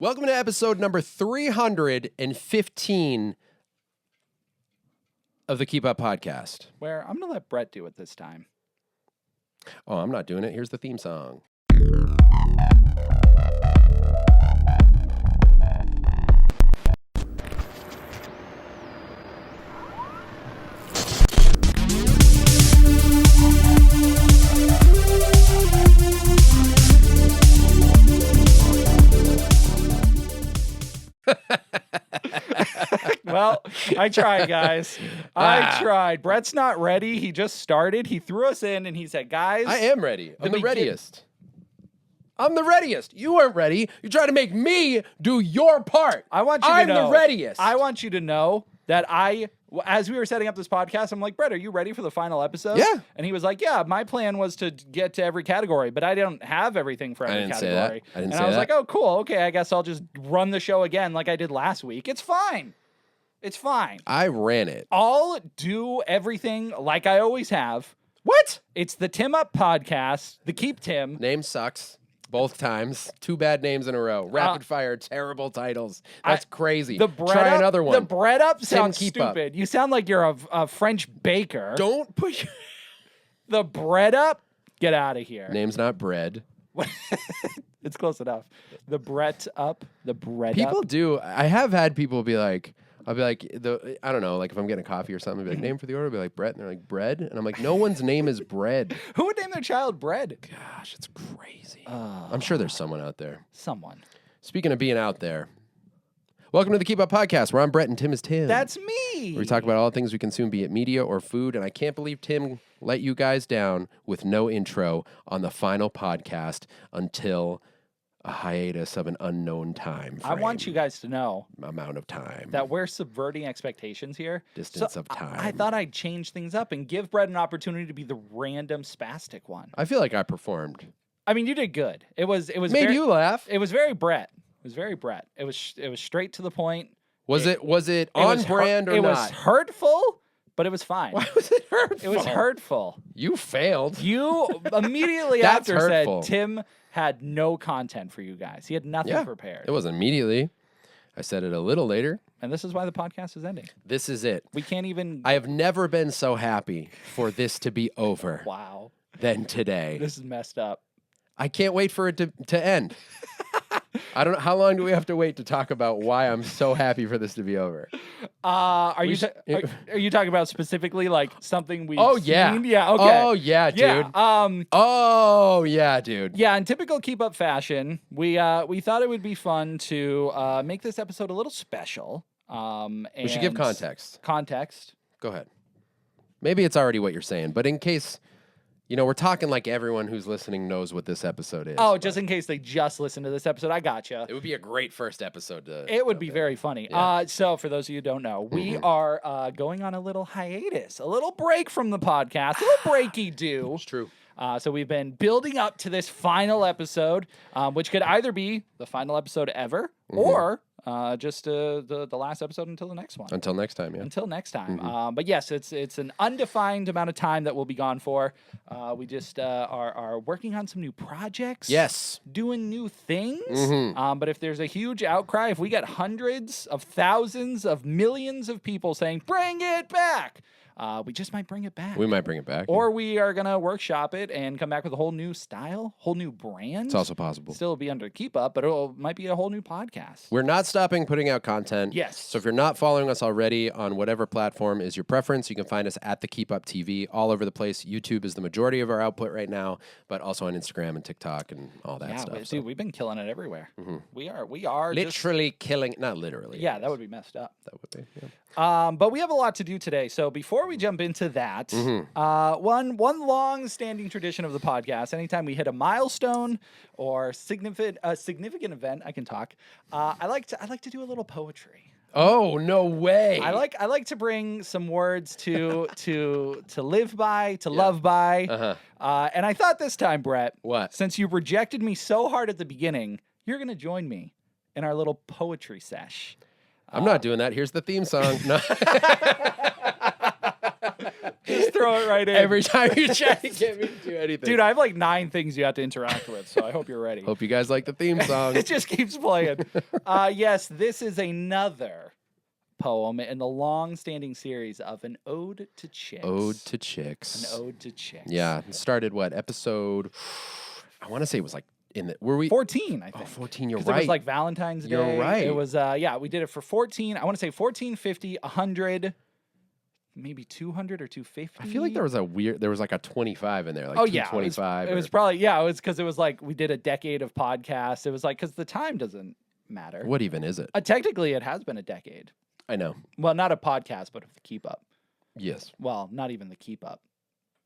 Welcome to episode number 315 of the KPop podcast. Where I'm going to let Brett do it this time. Oh, I'm not doing it. Here's the theme song. Well, I tried, guys. I tried. Brett's not ready. He just started. He threw us in and he said, guys. I am ready. I'm the readiest. I'm the readiest. You weren't ready. You tried to make me do your part. I want you to know. I'm the readiest. I want you to know that as we were setting up this podcast, I'm like, Brett, are you ready for the final episode? Yeah. And he was like, yeah, my plan was to get to every category, but I don't have everything for every category. I was like, oh, cool. Okay, I guess I'll just run the show again like I did last week. It's fine. It's fine. I ran it. I'll do everything like I always have. What? It's the Tim Up podcast, the Keep Tim. Name sucks. Both times. Two bad names in a row. Rapid fire, terrible titles. That's crazy. Try another one. The Bread Up sounds Keep stupid. Up. You sound like you're a French baker. Don't put your... The Bread Up? Get out of here. Name's not bread. It's close enough. The Brett Up. The Bread People Up. do. I have had people be like... I'll be like, I don't know, like if I'm getting a coffee or something, I'll be like, name for the order, I'll be like, Brett, and they're like, bread? And I'm like, no one's name is bread. Who would name their child Bread? Gosh, it's crazy. I'm sure there's someone out there. Someone. Speaking of being out there, welcome to the KPop podcast, where I'm Brett and Tim is Tim. That's me. Where we talk about all things we consume, be it media or food, and I can't believe Tim let you guys down with no intro on the final podcast until... a hiatus of an unknown time frame. I want you guys to know amount of time that we're subverting expectations here. Distance of time. I thought I'd change things up and give Brett an opportunity to be the random spastic one. I feel like I performed. I mean, you did good. It was made you laugh. It was very Brett. It was very Brett. It was straight to the point. Was it on brand or not? It was hurtful, but it was fine. Why was it hurtful? It was hurtful. You failed. You immediately That's after hurtful. said Tim had no content for you guys. He had nothing prepared. It wasn't immediately. I said it a little later. And this is why the podcast is ending. This is it. We can't even... I have never been so happy for this to be over. Wow. Than today. This is messed up. I can't wait for it to end. I don't know. How long do we have to wait to talk about why I'm so happy for this to be over? Are you talking about specifically like something we've yeah. seen? Yeah. Okay. Oh yeah, dude. Yeah. Oh yeah, dude. Yeah. In typical Keep Up fashion, we thought it would be fun to make this episode a little special. We should give context. Context. Go ahead. Maybe it's already what you're saying, but in case. You know, we're talking like everyone who's listening knows what this episode is. Oh, just in case they just listened to this episode, I gotcha. It would be a great first episode. It would be very funny. Yeah. So for those of you who don't know, we are going on a little hiatus, a little break from the podcast, a little breaky-do. It's true. So we've been building up to this final episode, which could either be the final episode ever or just the last episode until the next one. Until next time, yeah. Until next time. But yes, it's an undefined amount of time that we'll be gone for. We just are working on some new projects. Yes. Doing new things. But if there's a huge outcry, if we get hundreds of thousands of millions of people saying, bring it back, we just might bring it back. We might bring it back. Or we are going to workshop it and come back with a whole new style, whole new brand. It's also possible. Still be under Keep Up, but it might be a whole new podcast. We're not stopping putting out content. Yes. So if you're not following us already on whatever platform is your preference, you can find us at the Keep Up TV all over the place. YouTube is the majority of our output right now, but also on Instagram and TikTok and all that stuff. Dude, we've been killing it everywhere. We are literally killing, not literally. Yeah, that would be messed up. That would be, yeah. But we have a lot to do today. So before we jump into that, one long-standing tradition of the podcast, anytime we hit a milestone or a significant event, I can talk. I like to do a little poetry. Oh, no way. I like to bring some words to live by, to love by. And I thought this time, Brett, what? Since you rejected me so hard at the beginning, you're going to join me in our little poetry sesh. I'm not doing that. Here's the theme song. No. Just throw it right in. Every time you try to get me to do anything. Dude, I have like 9 things you have to interact with, so I hope you're ready. Hope you guys like the theme song. It just keeps playing. Yes, this is another poem in the long-standing series of An Ode to Chicks. Ode to Chicks. An Ode to Chicks. Yeah, it started what, episode, I want to say it was like, were we? 14, I think. Oh, 14, you're 'Cause right. It was like Valentine's Day. You're right. It was, we did it for 14. I want to say 14, 50, 100, maybe 200 or 250. I feel like there was like a 25 in there, like Oh, yeah. 225. It was probably, it was because it was like we did a decade of podcasts. It was like, because the time doesn't matter. What even is it? Technically, it has been a decade. I know. Well, not a podcast, but of the Keep Up. Yes. Well, not even the Keep Up.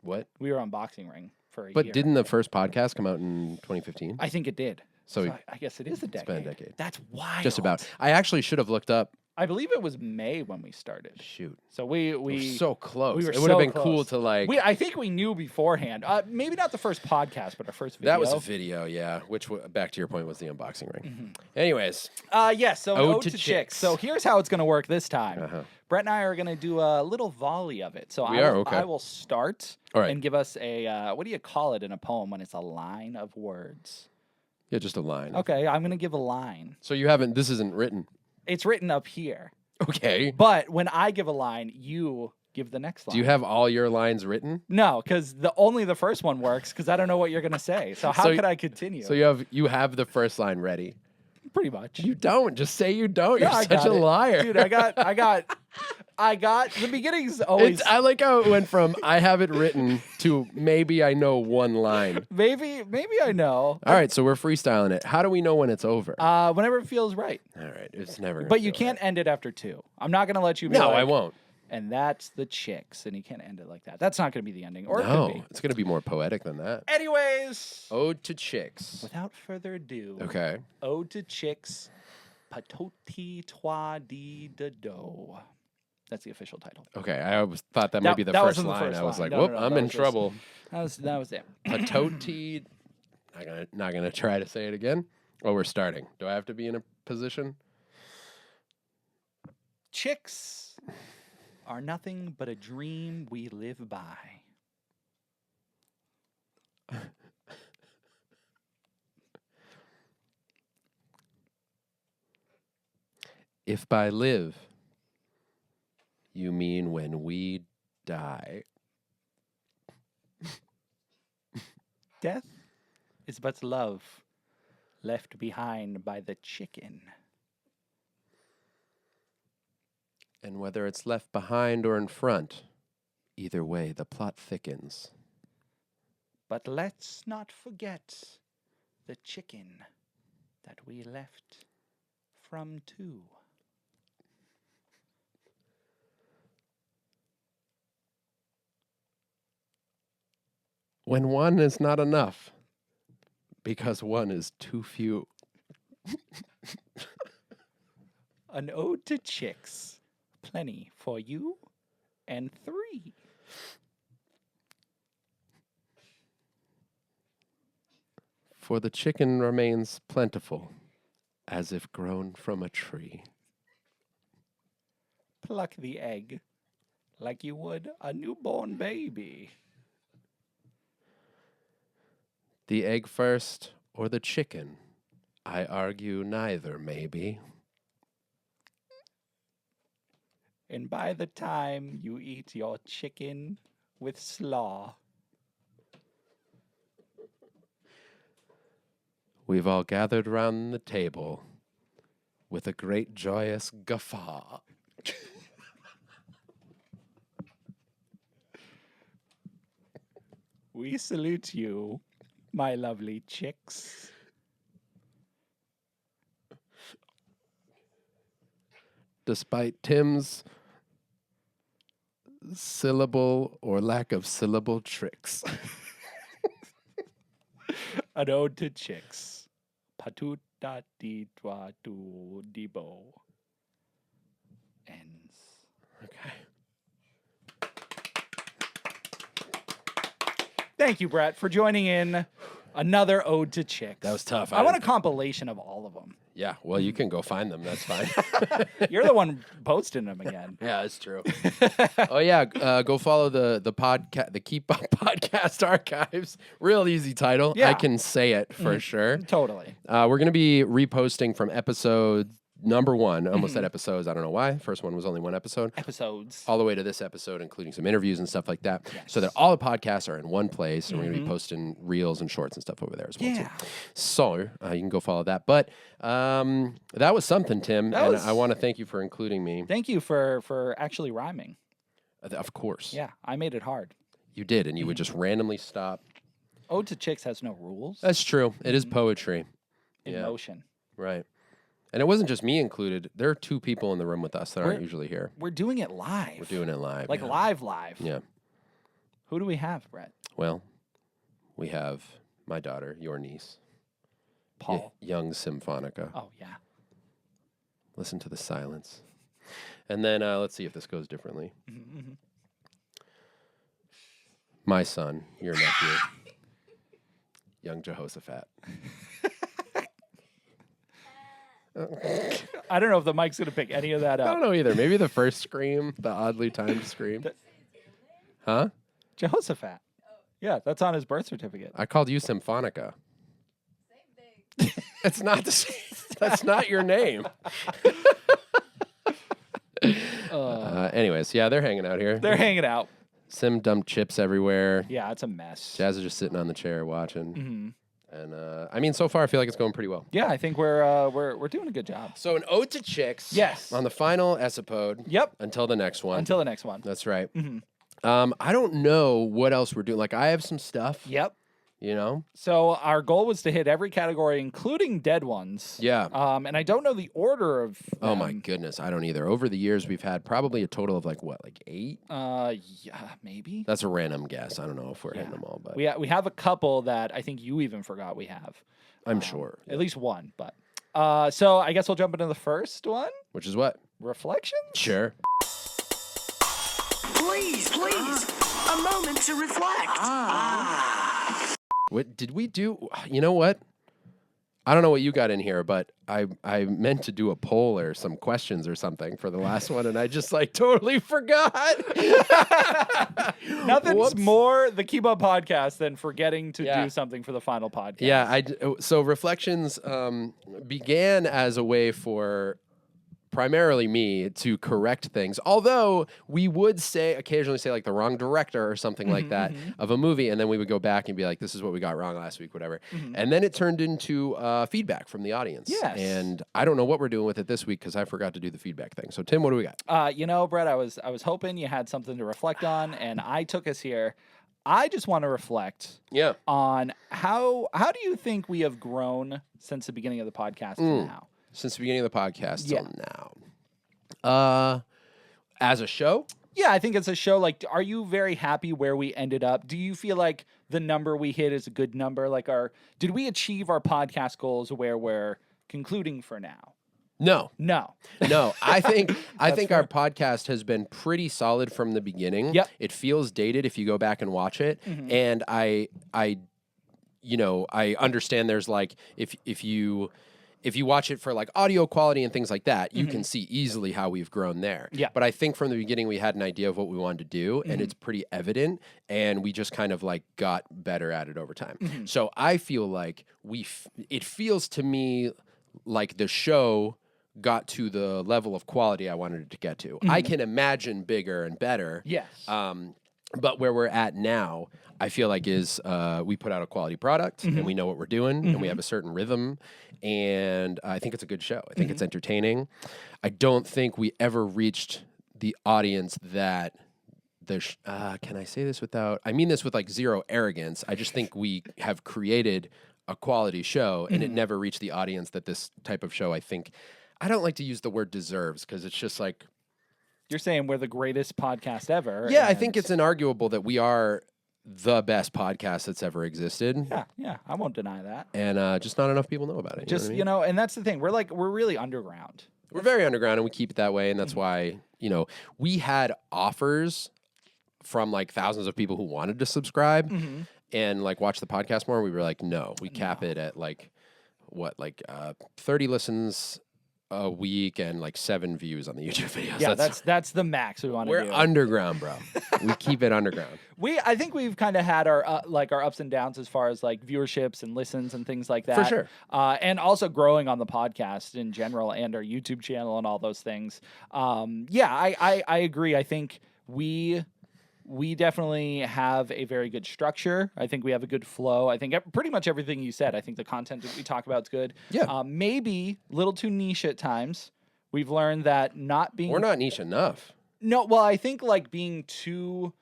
What? We were on Boxing Ring for a year. But didn't the first podcast come out in 2015? I think it did. So I guess it is a decade. It's been a decade. That's wild. Just about. I actually should have looked up. I believe it was May when we started. Shoot. So we We're so close. we were It would have so been cool close. to like. I think we knew beforehand. Maybe not the first podcast, but our first video. That was a video, yeah. Which, back to your point, was the unboxing ring. Anyways. Yes, so Ode to Chicks. So here's how it's going to work this time. Brett and I are going to do a little volley of it. So I will start and give us a, what do you call it in a poem when it's a line of words? Yeah, just a line. Okay, I'm going to give a line. So this isn't written. It's written up here. Okay. But when I give a line, you give the next line. Do you have all your lines written? No, because only the first one works because I don't know what you're going to say. So how could I continue? So you have the first line ready. Pretty much. You don't. Just say you don't. Yeah, You're such a liar. Dude, I got the beginning's always I like how it went from I have it written to maybe I know one line. maybe I know. All right, so we're freestyling it. How do we know when it's over? Whenever it feels right. All right, it's never gonna But you feel can't end it after 2. I'm not going to let you be right. No, like, I won't. And that's the Chicks, and you can't end it like that. That's not going to be the ending, or it No, could be. it's gonna be more poetic than that. Anyways, Ode to Chicks. without further ado, Okay. Ode to Chicks, patoti toi di de do. That's the official title. Okay, I always thought that might be the that first wasn't the line. first I was line. like, No, whoop, no, no, I'm that in was just- trouble. That was it. Patoti. Not gonna try to say it again. Oh, we're starting. Do I have to be in a position? Chicks are nothing but a dream we live by. If by live you mean when we die. Death is but love left behind by the chicken. And whether it's left behind or in front, either way, the plot thickens. But let's not forget the chicken that we left from 2. When one is not enough, because one is too few. An ode to chicks. Plenty for you and 3. For the chicken remains plentiful, as if grown from a tree. Pluck the egg like you would a newborn baby. The egg first or the chicken? I argue neither, maybe. And by the time you eat your chicken with slaw, We've all gathered round the table with a great joyous guffaw. we salute you, my lovely chicks. Despite Tim's syllable or lack of syllable tricks. An ode to chicks. Patuta di twa tu dibo. Ends. Okay. Thank you, Brett, for joining in Another ode to chicks. That was tough. I want a compilation of all of them. Yeah, well, you can go find them. That's fine. You're the one posting them again. Yeah, that's true. Oh yeah, go follow the podcast, the KPop podcast archives. Real easy title. Yeah. I can say it for sure. Totally. We're gonna be reposting from episode number 1. Almost said episodes. I don't know why. First one was only 1 episode. Episodes. All the way to this episode, including some interviews and stuff like that. So that all the podcasts are in one place, and we're going to be posting reels and shorts and stuff over there as well. Yeah. Too. So you can go follow that. But that was something, Tim, and I want to thank you for including me. Thank you for actually rhyming. Of course. Yeah, I made it hard. You did, and you would just randomly stop. Ode to Chicks has no rules. That's true. It is poetry. In motion. Right. And it wasn't just me included. There are 2 people in the room with us that aren't usually here. We're doing it live. We're doing it live. Like live. Yeah. Who do we have, Brett? Well, we have my daughter, your niece, Paul. young Symphonica. Oh, yeah. Listen to the silence. And then let's see if this goes differently. My son, your nephew, young Jehoshaphat. I don't know if the mic's going to pick any of that I up. don't know either. Maybe the first scream, the oddly timed scream. Huh? Jehoshaphat. Yeah, that's on his birth certificate. I called you Symphonica. Same thing. It's not the same. That's not your name. Anyways, yeah, they're hanging out here. They're hanging out. Sim dumped chips everywhere. Yeah, it's a mess. Jazz is just sitting on the chair watching. And I mean, so far I feel like it's going pretty well. Yeah, I think we're doing a good job. So an ode to chicks. Yes. On the final episode. Yep. Until the next one. Until the next one. That's right. I don't know what else we're doing. Like I have some stuff. Yep. You know? So our goal was to hit every category, including dead ones. Yeah. And I don't know the order of Oh my goodness, I don't either. Over the years, we've had probably a total of like 8? Yeah, maybe. That's a random guess. I don't know if we're hitting them all, but We have a couple that I think you even forgot we have. I'm sure. At least one, but so I guess we'll jump into the first one. Which is what? Reflections? Sure. Please, a moment to reflect. What did we do? You know what? I don't know what you got in here, but I meant to do a poll or some questions or something for the last one, and I just totally forgot. Nothing's more the KPop podcast than forgetting to do something for the final podcast. Yeah, so reflections began as a way for primarily me to correct things, although we would occasionally say like the wrong director or something like that of a movie, and then we would go back and be like, this is what we got wrong last week, whatever. And then it turned into feedback from the audience. Yes. And I don't know what we're doing with it this week because I forgot to do the feedback thing. So Tim, what do we got? Brett, I was hoping you had something to reflect on, and I took us here. I just want to reflect on how do you think we have grown since the beginning of the podcast to now? Since the beginning of the podcast till now. As a show? Yeah, I think it's a show. Like, are you very happy where we ended up? Do you feel like the number we hit is a good number? Like, did we achieve our podcast goals where we're concluding for now? No. I think our podcast has been pretty solid from the beginning. Yep. It feels dated if you go back and watch it, and I understand there's like if you watch it for like audio quality and things like that, you can see easily how we've grown there. Yeah. But I think from the beginning we had an idea of what we wanted to do, and it's pretty evident, and we just kind of like got better at it over time. So I feel like it feels to me like the show got to the level of quality I wanted it to get to. I can imagine bigger and better. Yes. But where we're at now, I feel like is we put out a quality product and we know what we're doing and we have a certain rhythm, and I think it's a good show. I think it's entertaining. I don't think we ever reached the audience that can I say this without? I mean this with like zero arrogance. I just think we have created a quality show, and it never reached the audience that this type of show, I think. I don't like to use the word deserves because it's just like. You're saying we're the greatest podcast ever. Yeah, I think it's inarguable that we are the best podcast that's ever existed. Yeah, I won't deny that. And just not enough people know about it. And that's the thing. We're really underground. We're very underground, and we keep it that way, and that's why, we had offers from like thousands of people who wanted to subscribe, and like watch the podcast more? We were like, no, we cap it at like 30 listens a week and like 7 views on the YouTube videos. Yeah, that's the max we want to do. We're underground, bro. We keep it underground. I think we've kind of had our like our ups and downs as far as like viewerships and listens and things like that. For sure. And also growing on the podcast in general and our YouTube channel and all those things. I agree. I think we definitely have a very good structure. I think we have a good flow. I think pretty much everything you said. I think the content that we talk about is good. Yeah. Maybe a little too niche at times. We've learned that not being... We're not niche enough. No, well, I think like being too...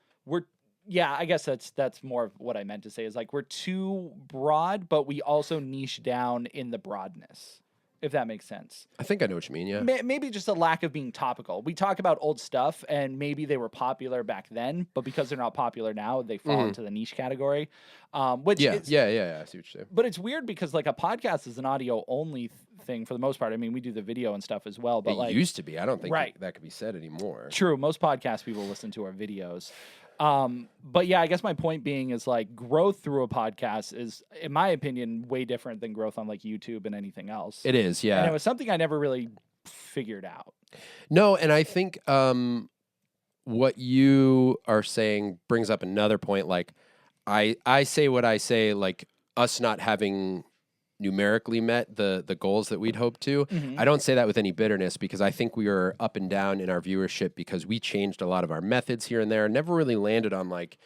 I guess that's more of what I meant to say is like we're too broad, but we also niche down in the broadness, if that makes sense. I think I know what you mean, yeah. Maybe just a lack of being topical. We talk about old stuff, and maybe they were popular back then, but because they're not popular now, they fall into the niche category. I see what you're saying. But it's weird because like a podcast is an audio only thing for the most part. I mean, we do the video and stuff as well, but it used to be. I don't think that could be said anymore. True. Most podcast people listen to our videos. But yeah, I guess my point being is like growth through a podcast is, in my opinion, way different than growth on like YouTube and anything else. It is, yeah. And it was something I never really figured out. No, and I think what you are saying brings up another point. Like, I say what I say, like us not having numerically met the goals that we'd hoped to. I don't say that with any bitterness because I think we were up and down in our viewership because we changed a lot of our methods here and there. Never really landed on like,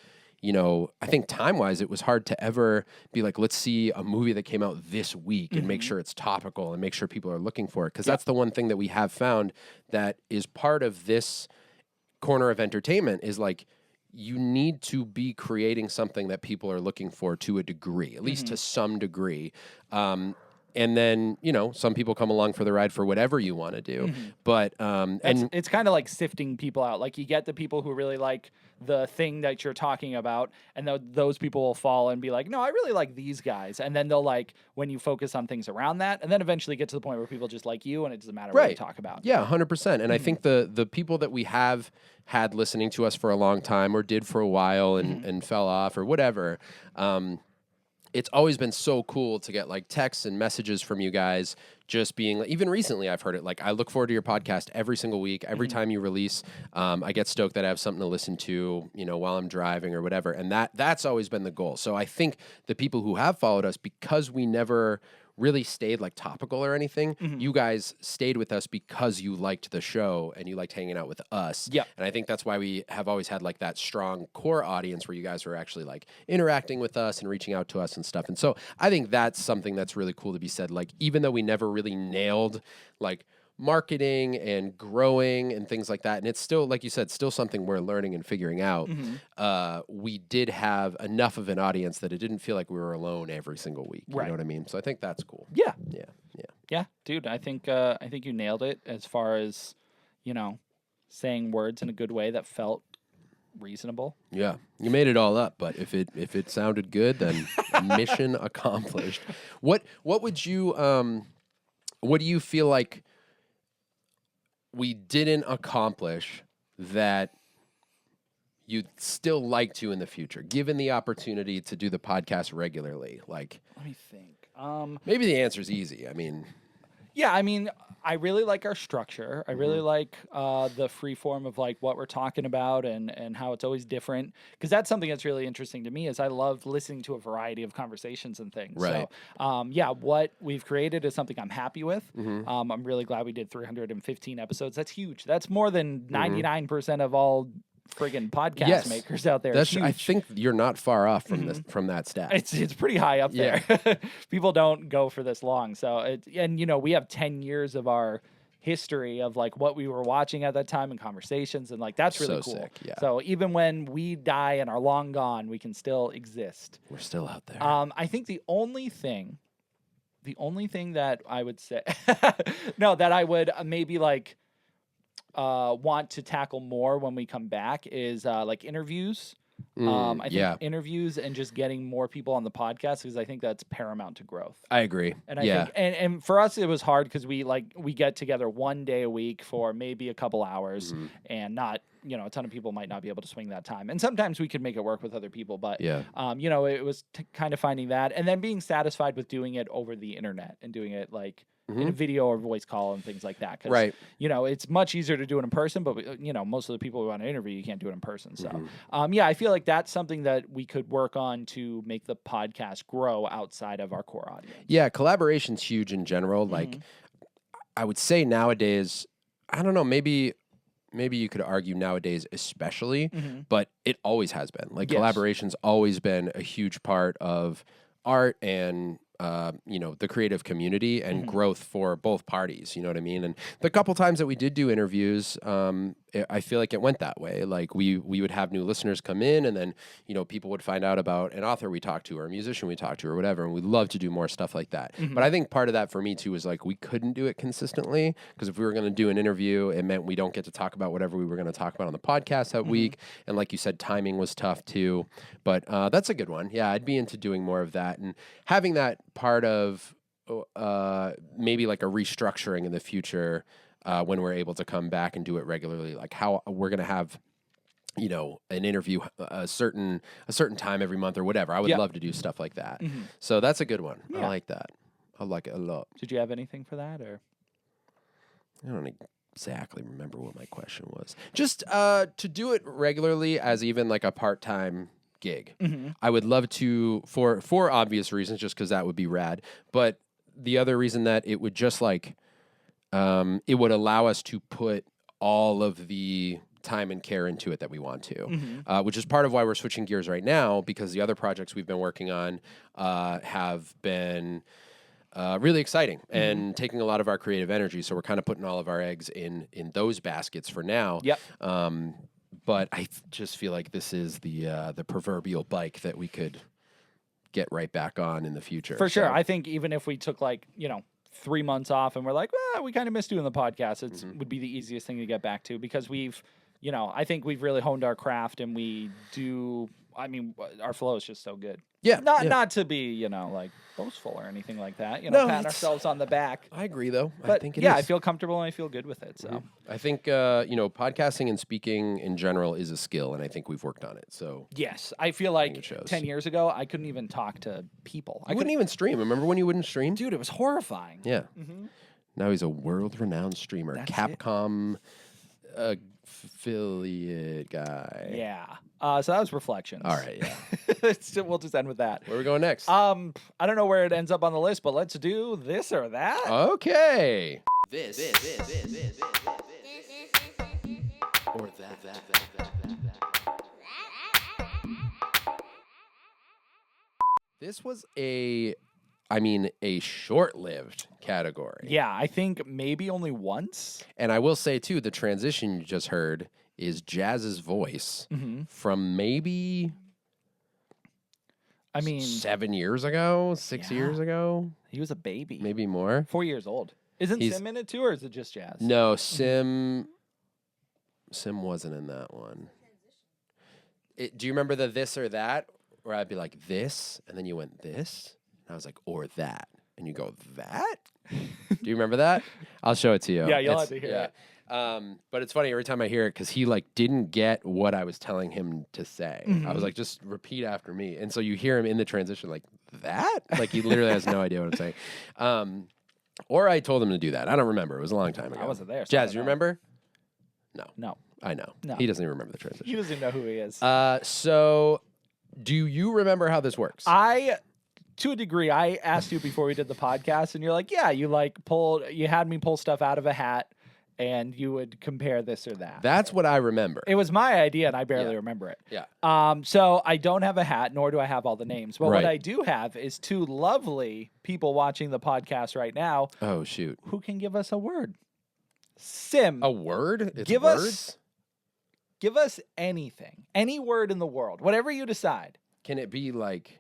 I think time-wise it was hard to ever be like, let's see a movie that came out this week and make sure it's topical and make sure people are looking for it. Because that's the one thing that we have found that is part of this corner of entertainment is like, you need to be creating something that people are looking for to a degree, at least to some degree. And then, some people come along for the ride for whatever you want to do. But, it's kind of like sifting people out. Like you get the people who really like the thing that you're talking about, and those people will fall and be like, no, I really like these guys. And then they'll like, when you focus on things around that, and then eventually get to the point where people just like you and it doesn't matter what you talk about. Yeah, 100%. And I think the people that we have had listening to us for a long time or did for a while and fell off or whatever, it's always been so cool to get like texts and messages from you guys just being like, even recently I've heard it like, I look forward to your podcast every single week. Every time you release, I get stoked that I have something to listen to, while I'm driving or whatever. And that's always been the goal. So I think the people who have followed us, because we never really stayed like topical or anything, you guys stayed with us because you liked the show and you liked hanging out with us. Yeah. And I think that's why we have always had like that strong core audience where you guys were actually like interacting with us and reaching out to us and stuff. And so I think that's something that's really cool to be said. Like, even though we never really nailed like marketing and growing and things like that, and it's still, like you said, still something we're learning and figuring out, we did have enough of an audience that it didn't feel like we were alone every single week. You know what I mean? So I think that's cool. Yeah, dude, I think you nailed it as far as, saying words in a good way that felt reasonable. Yeah, you made it all up, but if it sounded good, then mission accomplished. What would you what do you feel like we didn't accomplish that you'd still like to in the future, given the opportunity to do the podcast regularly? Like, let me think. Maybe the answer's easy. I mean, I really like our structure. I really like the free form of like what we're talking about and how it's always different. Because that's something that's really interesting to me is I love listening to a variety of conversations and things. Right. So, what we've created is something I'm happy with. I'm really glad we did 315 episodes. That's huge. That's more than 99% of all friggin' podcast makers out there. That's huge. I think you're not far off from from that stat. It's pretty high up there. People don't go for this long. So we have 10 years of our history of like what we were watching at that time and conversations, and like that's really so cool. Sick, yeah. So even when we die and are long gone, we can still exist. We're still out there. I think the only thing that I would say that I would maybe want to tackle more when we come back is like interviews. I think interviews and just getting more people on the podcast, because I think that's paramount to growth. I agree. And I think, and for us, it was hard because we get together one day a week for maybe a couple hours, and not, a ton of people might not be able to swing that time. And sometimes we could make it work with other people, but it was kind of finding that, and then being satisfied with doing it over the internet and doing it in a video or voice call and things like that. 'Cause, it's much easier to do it in person, but most of the people we want to interview, you can't do it in person. So, I feel like that's something that we could work on to make the podcast grow outside of our core audience. Yeah, collaboration's huge in general. Like, I would say nowadays, I don't know, maybe you could argue nowadays especially, but it always has been. Like, collaboration's always been a huge part of art and the creative community and growth for both parties. You know what I mean? And the couple times that we did do interviews, I feel like it went that way. Like, we would have new listeners come in, and then, people would find out about an author we talked to or a musician we talked to or whatever. And we'd love to do more stuff like that. But I think part of that for me too was like, we couldn't do it consistently, because if we were going to do an interview, it meant we don't get to talk about whatever we were going to talk about on the podcast that week. And like you said, timing was tough too. But that's a good one. Yeah, I'd be into doing more of that and having that part of maybe like a restructuring in the future when we're able to come back and do it regularly, like how we're going to have an interview a certain time every month or whatever. I would love to do stuff like that. So that's a good one. I like that. I like it a lot. Did you have anything for that, or? I don't exactly remember what my question was. Just to do it regularly as even like a part-time gig. I would love to, for obvious reasons, just because that would be rad. But the other reason that it would just like, it would allow us to put all of the time and care into it that we want to, which is part of why we're switching gears right now, because the other projects we've been working on have been really exciting and taking a lot of our creative energy. So we're kind of putting all of our eggs in those baskets for now. But I just feel like this is the proverbial bike that we could get right back on in the future. For sure. I think even if we took 3 months off and we're like, well, we kind of miss doing the podcast, it would be the easiest thing to get back to, because we've, I think we've really honed our craft, and our flow is just so good. Yeah. Not to be, boastful or anything like that, pat ourselves on the back. I agree, though. But I think it is. I feel comfortable and I feel good with it. So I think, podcasting and speaking in general is a skill, and I think we've worked on it. So yes, I feel like 10 years ago, I couldn't even talk to people. I couldn't even stream. Remember when you wouldn't stream? Dude, it was horrifying. Yeah. Now he's a world-renowned streamer. That's Capcom affiliate guy. Yeah. So that was Reflections. All right, yeah. We'll just end with that. Where are we going next? I don't know where it ends up on the list, but let's do this or that. Okay. This. Or that. This was a short-lived category. Yeah, I think maybe only once. And I will say, too, the transition you just heard is Jazz's voice from maybe 7 years ago, 6 years ago. He was a baby. Maybe more. 4 years old. Isn't Sim in it, too, or is it just Jazz? No, Sim wasn't in that one. Do you remember the this or that? Where I'd be like, this, and then you went this? And I was like, or that. And you go, that? Do you remember that? I'll show it to you. Yeah, you'll have to hear it. But it's funny every time I hear it, because he didn't get what I was telling him to say. I was like, just repeat after me. And so you hear him in the transition like, that? Like, he literally has no idea what I'm saying. Or I told him to do that. I don't remember. It was a long time ago. I wasn't there. So Jazz, you remember? No. I know. No. He doesn't even remember the transition. He doesn't know who he is. So do you remember how this works? To a degree, I asked you before we did the podcast, and you're like, yeah, you had me pull stuff out of a hat, and you would compare this or that. That's what I remember. It was my idea, and I barely remember it. Yeah. So I don't have a hat, nor do I have all the names. But what I do have is two lovely people watching the podcast right now. Oh, shoot. Who can give us a word? Sim. A word? It's give words? Give us anything. Any word in the world. Whatever you decide. Can it be like...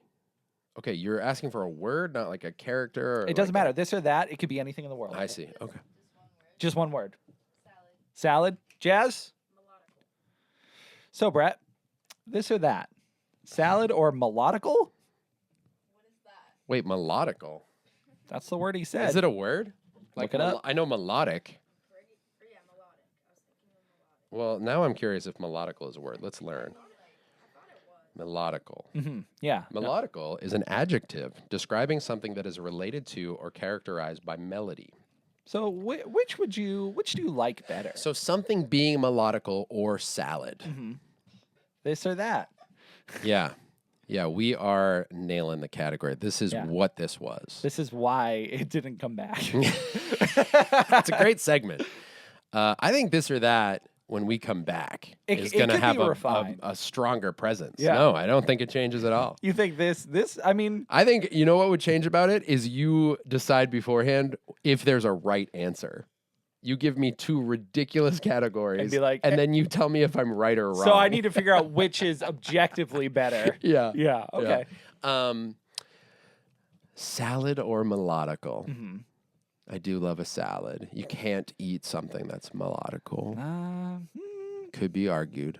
Okay, you're asking for a word, not like a character? Or it doesn't matter. This or that. It could be anything in the world. I see. Okay. Just one word. Salad. Jazz? Melodical. So, Brett, This or that. Salad or melodical? Wait, melodical. That's the word he said. Is it a word? Look it up. I know melodic. Yeah, melodic. I was thinking of melodic. Well, now I'm curious if melodical is a word. Let's learn. I thought it was. Melodical. Yeah. Melodical is an adjective describing something that is related to or characterized by melody. So which do you like better? So something being melodical or salad. This or that? Yeah. Yeah, we are nailing the category. This is Yeah. what this was. This is why it didn't come back. It's a great segment. I think this or that, when we come back, is it going to could be have refined. a stronger presence. Yeah. No, I don't think it changes at all. You think this? I mean, I think, you know what would change about it is you decide beforehand if there's a right answer. You give me two ridiculous categories And be like, and then you tell me if I'm right or wrong. so I need to figure out which is objectively better. Yeah. Yeah. Okay. Salad or melodical? I do love a salad. You can't eat something that's melodical. Could be argued.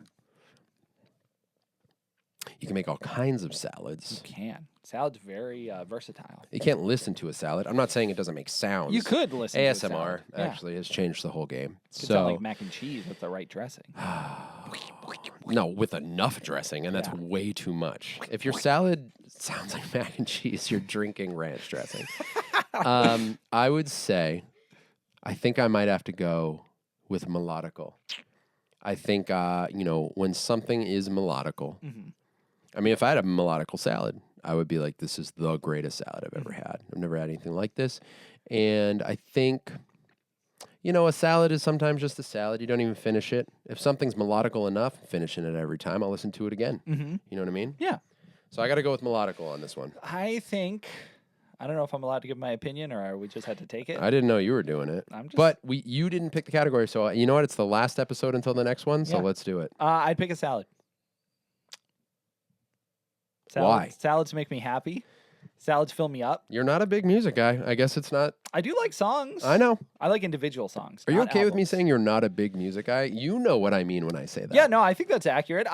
You can make all kinds of salads. Can. Salad's very versatile. You can't listen to a salad. I'm not saying it doesn't make sounds. You could listen to a ASMR salad. Yeah. actually has changed the whole game. It could So sound like mac and cheese with the right dressing. no, with enough dressing, and that's way too much. If your salad sounds like mac and cheese, you're drinking ranch dressing. I would say, I think I might have to go with melodical. I think, when something is melodical, I mean, if I had a melodical salad, I would be like, this is the greatest salad I've ever had. I've never had anything like this. And I think, a salad is sometimes just a salad. You don't even finish it. If something's melodical enough, finishing it every time, I'll listen to it again. You know what I mean? Yeah. So I got to go with melodical on this one. I think, I don't know if I'm allowed to give my opinion or we just had to take it. I didn't know you were doing it. But you didn't pick the category. So you know what? It's the last episode until the next one. So Yeah. let's do it. I'd pick a salad. Why? Salads make me happy. Salads fill me up. You're not a big music guy. I guess it's not. I do like songs. I know. I like individual songs. Are you not okay with me albums. saying you're not a big music guy? You know what I mean when I say that. Yeah, no, I think that's accurate.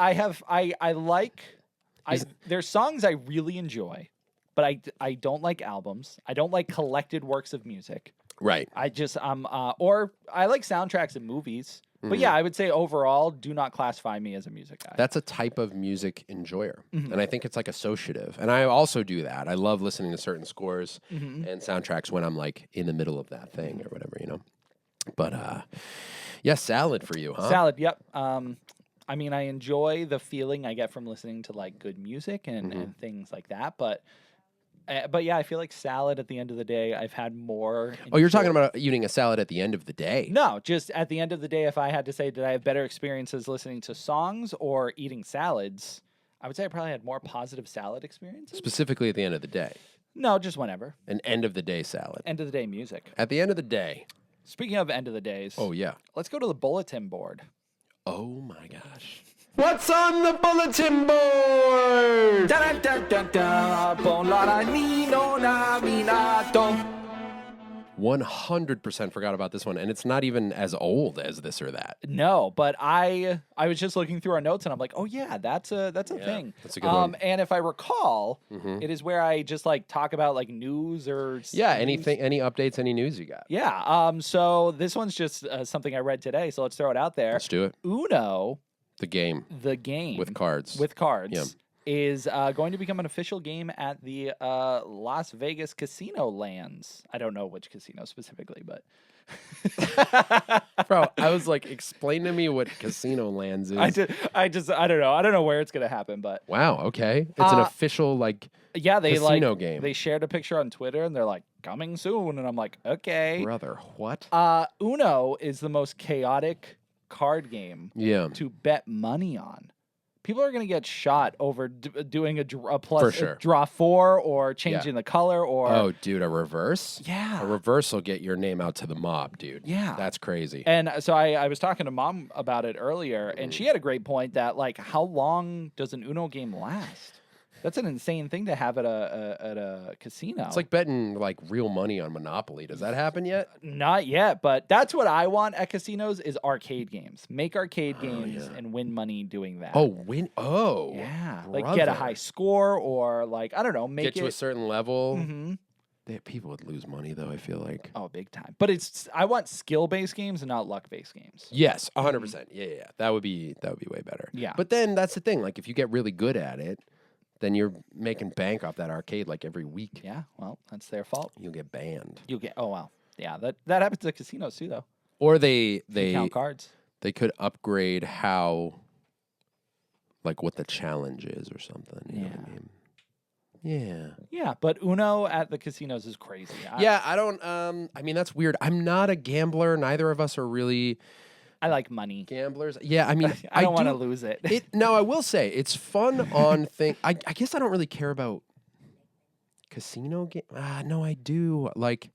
There's songs I really enjoy, but I don't like albums. I don't like collected works of music. Right. Or I like soundtracks and movies. But yeah, I would say overall, do not classify me as a music guy. That's a type of music enjoyer. And I think it's like associative. And I also do that. I love listening to certain scores and soundtracks when I'm like in the middle of that thing or whatever. But yeah, salad for you, huh? Salad, yep. I mean, I enjoy the feeling I get from listening to like good music and things like that. But yeah, I feel like salad at the end of the day, I've had more. Oh, you're talking about eating a salad at the end of the day. No, just at the end of the day, if I had to say, did I have better experiences listening to songs or eating salads? I would say I probably had more positive salad experiences. Specifically at the end of the day. No, just whenever. An end of the day salad. End of the day music. At the end of the day. Speaking of end of the days. Oh, yeah. Let's go to the bulletin board. Oh, my gosh. What's on the bulletin board? 100% forgot about this one, and it's not even as old as this or that. No, but I was just looking through our notes and I'm like, oh yeah, that's a thing. That's a good one. And if I recall, it is where I just like talk about like news or Yeah, news. anything, any updates, any news you got? Yeah. So this one's just something I read today, so let's throw it out there. Let's do it. Uno, The game the game with cards. yeah. Is going to become an official game at the Las Vegas Casino Lands. I don't know which casino specifically, but Bro, I was like, explain to me what Casino Lands is. I don't know. I don't know where it's gonna happen, but Wow, okay. It's an official like yeah, they casino game. They shared a picture on Twitter and they're like coming soon, and I'm like, okay. Brother, what? Uno is the most chaotic card game Yeah. to bet money on. People are going to get shot over doing a For plus sure. a draw 4 or changing the color or Oh, dude, a reverse? yeah. A reverse will get your name out to the mob, dude. Yeah. That's crazy. And so I was talking to Mom about it earlier, and she had a great point that like, how long does an Uno game last? That's an insane thing to have at a casino. It's like betting like real money on Monopoly. Does that happen yet? Not yet, but that's what I want at casinos is arcade games. Make arcade games and win money doing that. Oh, win! Oh, yeah, like get a high score or like I don't know, make get to a certain level. Mm-hmm. People would lose money though. I feel like. Oh, big time. But I want skill-based games and not luck-based games. Yes, 100%. Yeah. That would be way better. Yeah. But then that's the thing. Like if you get really good at it, then you're making bank off that arcade like every week. Yeah. Well, that's their fault. You'll get banned. You'll get. Oh wow. Yeah. That happens at casinos too, though. Or they count cards. They could upgrade how, like what the challenge is or something. You know what I mean? Yeah. Yeah, but Uno at the casinos is crazy. I don't. I mean, that's weird. I'm not a gambler. Neither of us are really. I like money. Gamblers. Yeah, I mean, I don't want to lose it. No, I will say it's fun on thing. I guess I don't really care about casino game. No, I do. Like,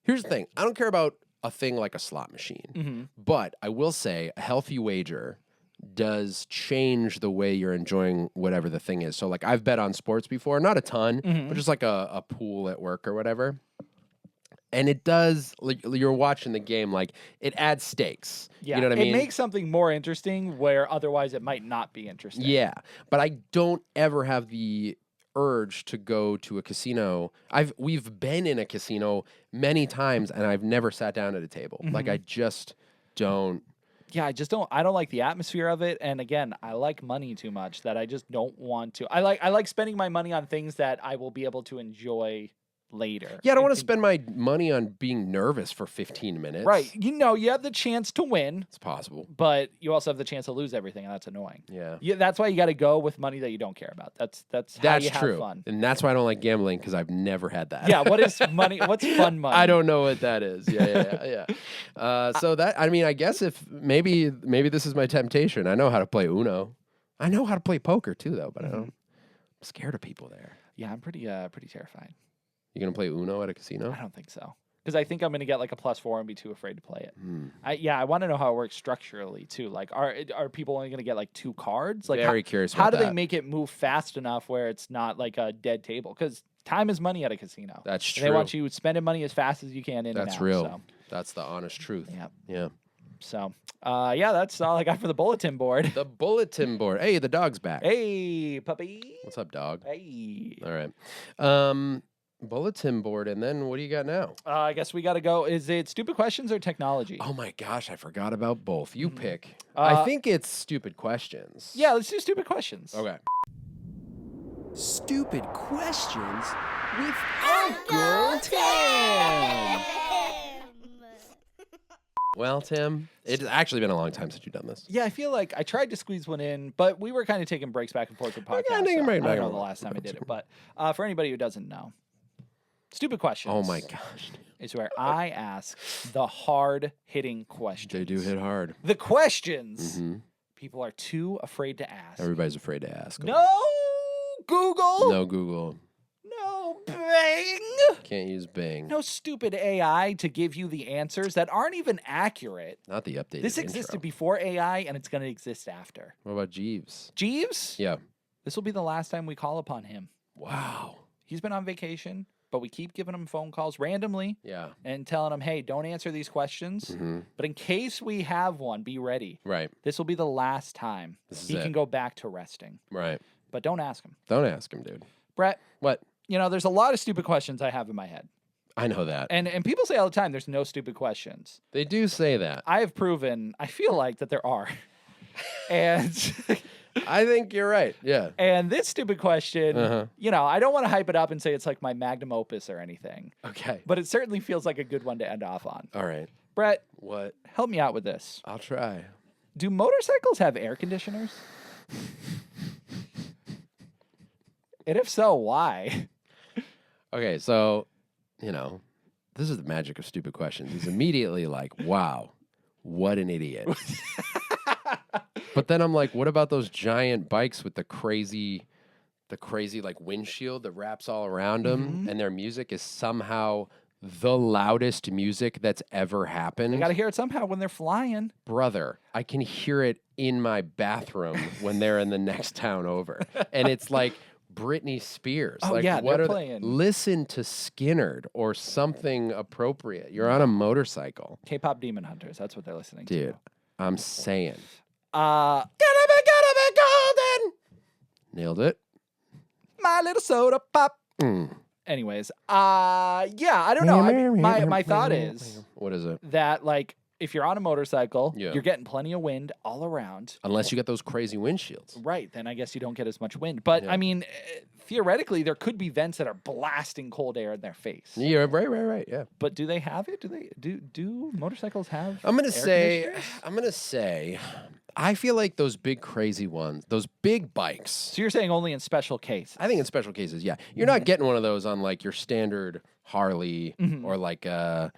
here's the thing. I don't care about a thing like a slot machine, but I will say a healthy wager does change the way you're enjoying whatever the thing is. So like I've bet on sports before, not a ton, but just like a pool at work or whatever. And it does, like you're watching the game, like it adds stakes. Yeah, you know what I mean? It makes something more interesting where otherwise it might not be interesting. Yeah, but I don't ever have the urge to go to a casino. We've been in a casino many times and I've never sat down at a table. Like I just don't. Yeah, I don't like the atmosphere of it. And again, I like money too much that I just don't want to. I like spending my money on things that I will be able to enjoy later. Yeah, I don't want to spend my money on being nervous for 15 minutes. Right. You have the chance to win. It's possible. But you also have the chance to lose everything, and that's annoying. Yeah. That's why you got to go with money that you don't care about. That's how you have fun. And that's why I don't like gambling, because I've never had that. Yeah, what is money? What's fun money? I don't know what that is. Yeah. So that, I mean, I guess if maybe this is my temptation. I know how to play Uno. I know how to play poker too, though, but I'm scared of people there. Yeah, I'm pretty terrified. You gonna play Uno at a casino? I don't think so. Because I think I'm going to get like a +4 and be too afraid to play it. I want to know how it works structurally too. Like, are people only going to get like 2 cards? Like, very curious. How about do they make it move fast enough where it's not like a dead table? Because time is money at a casino. That's true. They want you spending money as fast as you can in and out. That's real. So. That's the honest truth. Yeah. So, that's all I got for the bulletin board. The bulletin board. Hey, the dog's back. Hey, puppy. What's up, dog? Hey. All right. Bulletin board, and then what do you got now? I guess we got to go. Is it stupid questions or technology? Oh my gosh, I forgot about both. You pick. I think it's stupid questions. Yeah, let's do stupid questions. Okay. Stupid questions with Uncle Tim. Well, Tim, it's actually been a long time since you've done this. Yeah, I feel like I tried to squeeze one in, but we were kind of taking breaks back and forth with podcasts. Yeah, taking so break I back don't know and the forth. last time I did it, but for anybody who doesn't know, stupid questions. Oh my gosh. Is where I ask the hard-hitting questions. They do hit hard. The questions people are too afraid to ask. Everybody's afraid to ask. 'em. No Google. No Google. No Bing. Can't use Bing. No stupid AI to give you the answers that aren't even accurate. Not the updated This intro. existed before AI, and it's going to exist after. What about Jeeves? Jeeves? Yeah. This will be the last time we call upon him. Wow. He's been on vacation, but we keep giving him phone calls randomly Yeah. and telling him, hey, don't answer these questions. But in case we have one, be ready. Right. This will be the last time This is he it. can go back to resting. Right. But don't ask him. Don't ask him, dude. Brett, What? there's a lot of stupid questions I have in my head. I know that. And people say all the time, there's no stupid questions. They do say that. I have proven, I feel like, that there are. And I think you're right. Yeah. and this stupid question, I don't want to hype it up and say it's like my magnum opus or anything. Okay. But it certainly feels like a good one to end off on. All right. Brett, What? help me out with this. I'll try. Do motorcycles have air conditioners? And if so, why? Okay, so, this is the magic of stupid questions. He's immediately like, wow, what an idiot. But then I'm like, what about those giant bikes with the crazy like windshield that wraps all around them, and their music is somehow the loudest music that's ever happened? You got to hear it somehow when they're flying. Brother, I can hear it in my bathroom when they're in the next town over. And it's like Britney Spears. Oh, like, yeah, what they're are playing. Listen to Skinnerd or something appropriate. You're on a motorcycle. K-pop Demon Hunters. That's what they're listening Dude, I'm saying. to. Gonna be golden! Nailed it. My little soda pop. Mm. Anyways, yeah, I don't know. My thought is What is it? that, like, if you're on a motorcycle, Yeah. you're getting plenty of wind all around. Unless you get those crazy windshields. Right, then I guess you don't get as much wind. But, Yeah. I mean, theoretically, there could be vents that are blasting cold air in their face. Yeah, right, yeah. But do they have it? Do motorcycles have I'm gonna air conditioners? say, I feel like those big crazy ones, those big bikes. So you're saying only in special cases? I think in special cases, yeah. You're not getting one of those on like your standard Harley or like yeah,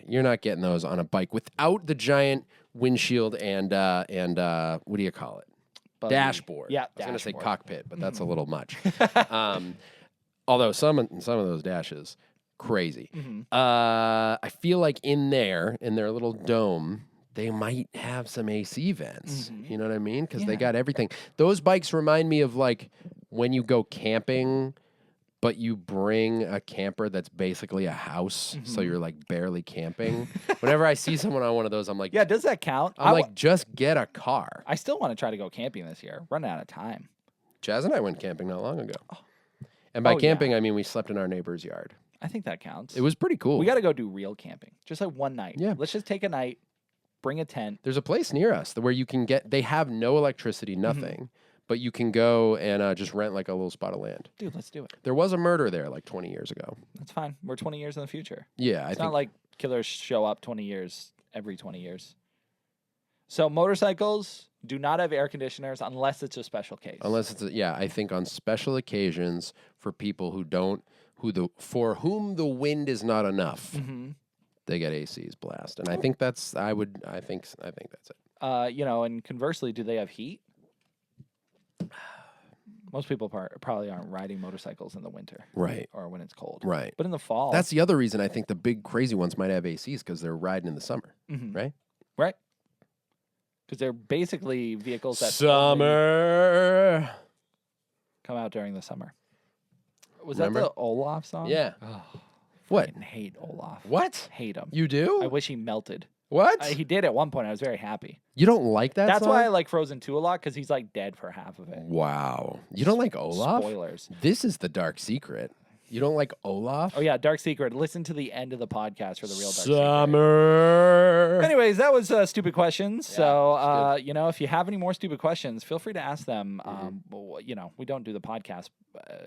you're not getting those on a bike without the giant windshield and what do you call it? Buggy. Dashboard. Yeah, I was gonna say dashboard. cockpit, but that's a little much. Although some of those dashes, crazy. I feel like in their little dome, they might have some AC vents. You know what I mean? Because they got everything. Those bikes remind me of like when you go camping, but you bring a camper that's basically a house, so you're like barely camping. Whenever I see someone on one of those, I'm like, Yeah, does that count? I'm like, just get a car. I still want to try to go camping this year. Running out of time. Jazz and I went camping not long ago. And by Oh, yeah. camping, I mean we slept in our neighbor's yard. I think that counts. It was pretty cool. We got to go do real camping. Just like one night. Yeah. Let's just take a night, bring a tent. There's a place near us where you can get, they have no electricity, nothing, but you can go and just rent like a little spot of land. Dude, let's do it. There was a murder there like 20 years ago. That's fine. We're 20 years in the future. Yeah, It's I not think. like killers show up 20 years, every 20 years. So motorcycles do not have air conditioners unless it's a special case. Unless it's, I think on special occasions for people for whom the wind is not enough, they get ACs blast. And I think I think that's it. And conversely, do they have heat? Most people probably aren't riding motorcycles in the winter. Right. Or when it's cold. Right. But in the fall. That's the other reason I think the big crazy ones might have ACs because they're riding in the summer, right? Right. Because they're basically vehicles that Summer. come out during the summer. Was Remember? that the Olaf song? Yeah. Oh, What? I hate Olaf. What? Hate him. You do? I wish he melted. What? He did at one point. I was very happy. You don't like that That's song? why I like Frozen 2 a lot, because he's like dead for half of it. Wow. You don't like Olaf? Spoilers. This is the dark secret. You don't like Olaf? Oh, yeah, Dark Secret. Listen to the end of the podcast for the real Dark Secret. Summer. Anyways, that was stupid questions. Yeah, So, if you have any more stupid questions, feel free to ask them. We don't do the podcast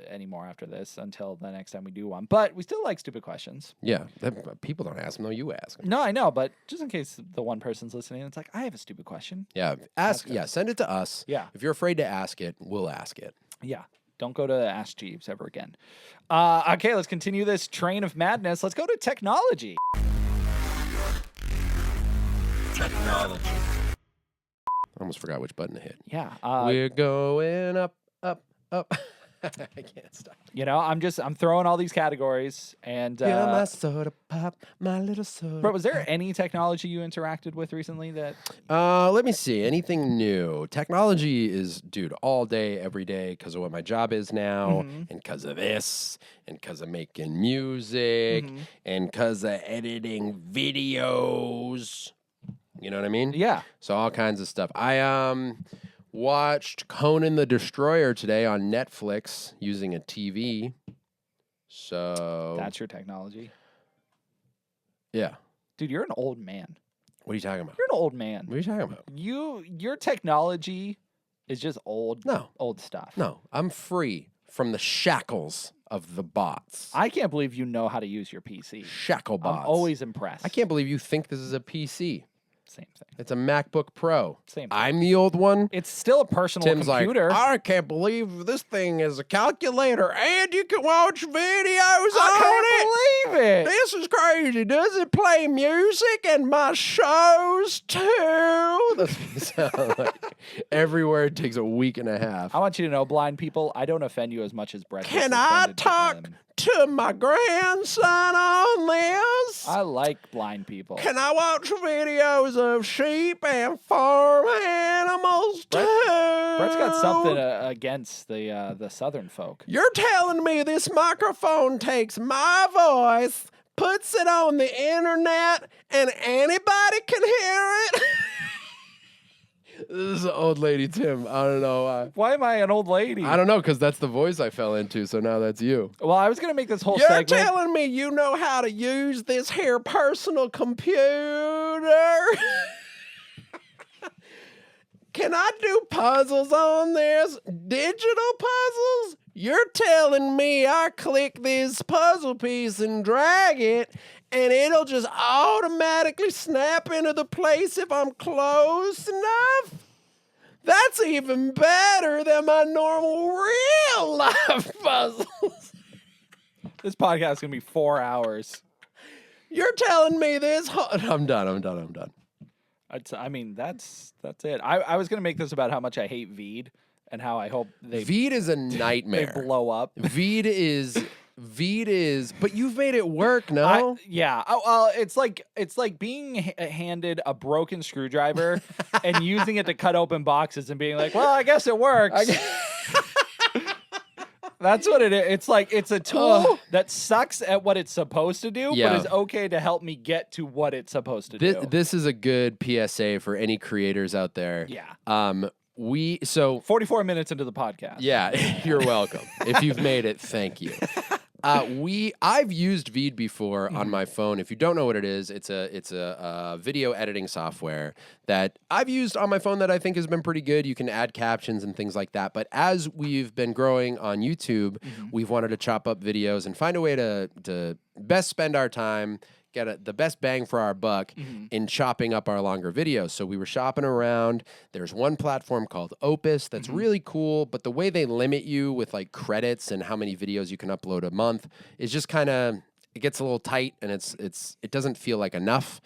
anymore after this until the next time we do one. But we still like stupid questions. Yeah. People don't ask them, though. You ask them. No, I know. But just in case the one person's listening, it's like, I have a stupid question. Yeah. Send it to us. Yeah. If you're afraid to ask it, we'll ask it. Yeah. Don't go to Ask Jeeves ever again. Okay, let's continue this train of madness. Let's go to technology. I almost forgot which button to hit. Yeah. We're going up, up, up. I can't stop. I'm throwing all these categories and You're my soda pop, my little soda. Bro, was there any technology you interacted with recently that Let me see. Anything new? Technology is, dude, all day, every day, because of what my job is now, and because of this, and because of making music, and because of editing videos. You know what I mean? Yeah. So all kinds of stuff. I watched Conan the Destroyer today on Netflix using a TV. So that's your technology? yeah. Dude, you're an old man. What are you talking about? You're an old man. What are you talking about? Your technology is just old stuff. No, I'm free from the shackles of the bots. I can't believe you know how to use your PC. Shackle bots. I'm always impressed. I can't believe you think this is a PC. Same thing. It's a MacBook Pro. Same thing. I'm the old one. It's still a personal Tim's computer. like, I can't believe this thing is a calculator and you can watch videos I on can't believe it. This is crazy. Does it play music and my shows too? That's what it sounds like. Every word takes a week and a half. I want you to know, blind people, I don't offend you as much as Brett. Can I talk to my grandson on this? I like blind people. Can I watch videos of sheep and farm animals too? Brett's got something against the Southern folk. You're telling me this microphone takes my voice, puts it on the internet, and anybody can hear it? This is old lady Tim. I don't know why. Why am I an old lady? I don't know, because that's the voice I fell into, so now that's you. Well, I was going to make this whole You're segment. telling me you know how to use this here personal computer? Can I do puzzles on this? Digital puzzles? You're telling me I click this puzzle piece and drag it, and it'll just automatically snap into the place if I'm close enough? That's even better than my normal real life puzzles. This podcast is going to be 4 hours. You're telling me this? I'm done. I mean, that's it. I was going to make this about how much I hate VEED and how I hope VEED is a nightmare. they blow up. VEED is, but you've made it work, no? Yeah. Oh, well, it's like being handed a broken screwdriver and using it to cut open boxes and being like, well, I guess it works. That's what it is. It's like it's a tool that sucks at what it's supposed to do, Yeah. but is okay to help me get to what it's supposed to do. This is a good PSA for any creators out there. Yeah. 44 minutes into the podcast. Yeah, you're welcome. If you've made it, thank you. I've used VEED before on my phone. If you don't know what it is, it's a video editing software that I've used on my phone that I think has been pretty good. You can add captions and things like that. But as we've been growing on YouTube, we've wanted to chop up videos and find a way to best spend our time, get the best bang for our buck in chopping up our longer videos. So we were shopping around. There's one platform called Opus that's really cool, but the way they limit you with like credits and how many videos you can upload a month is just kind of, it gets a little tight, and it doesn't feel like enough,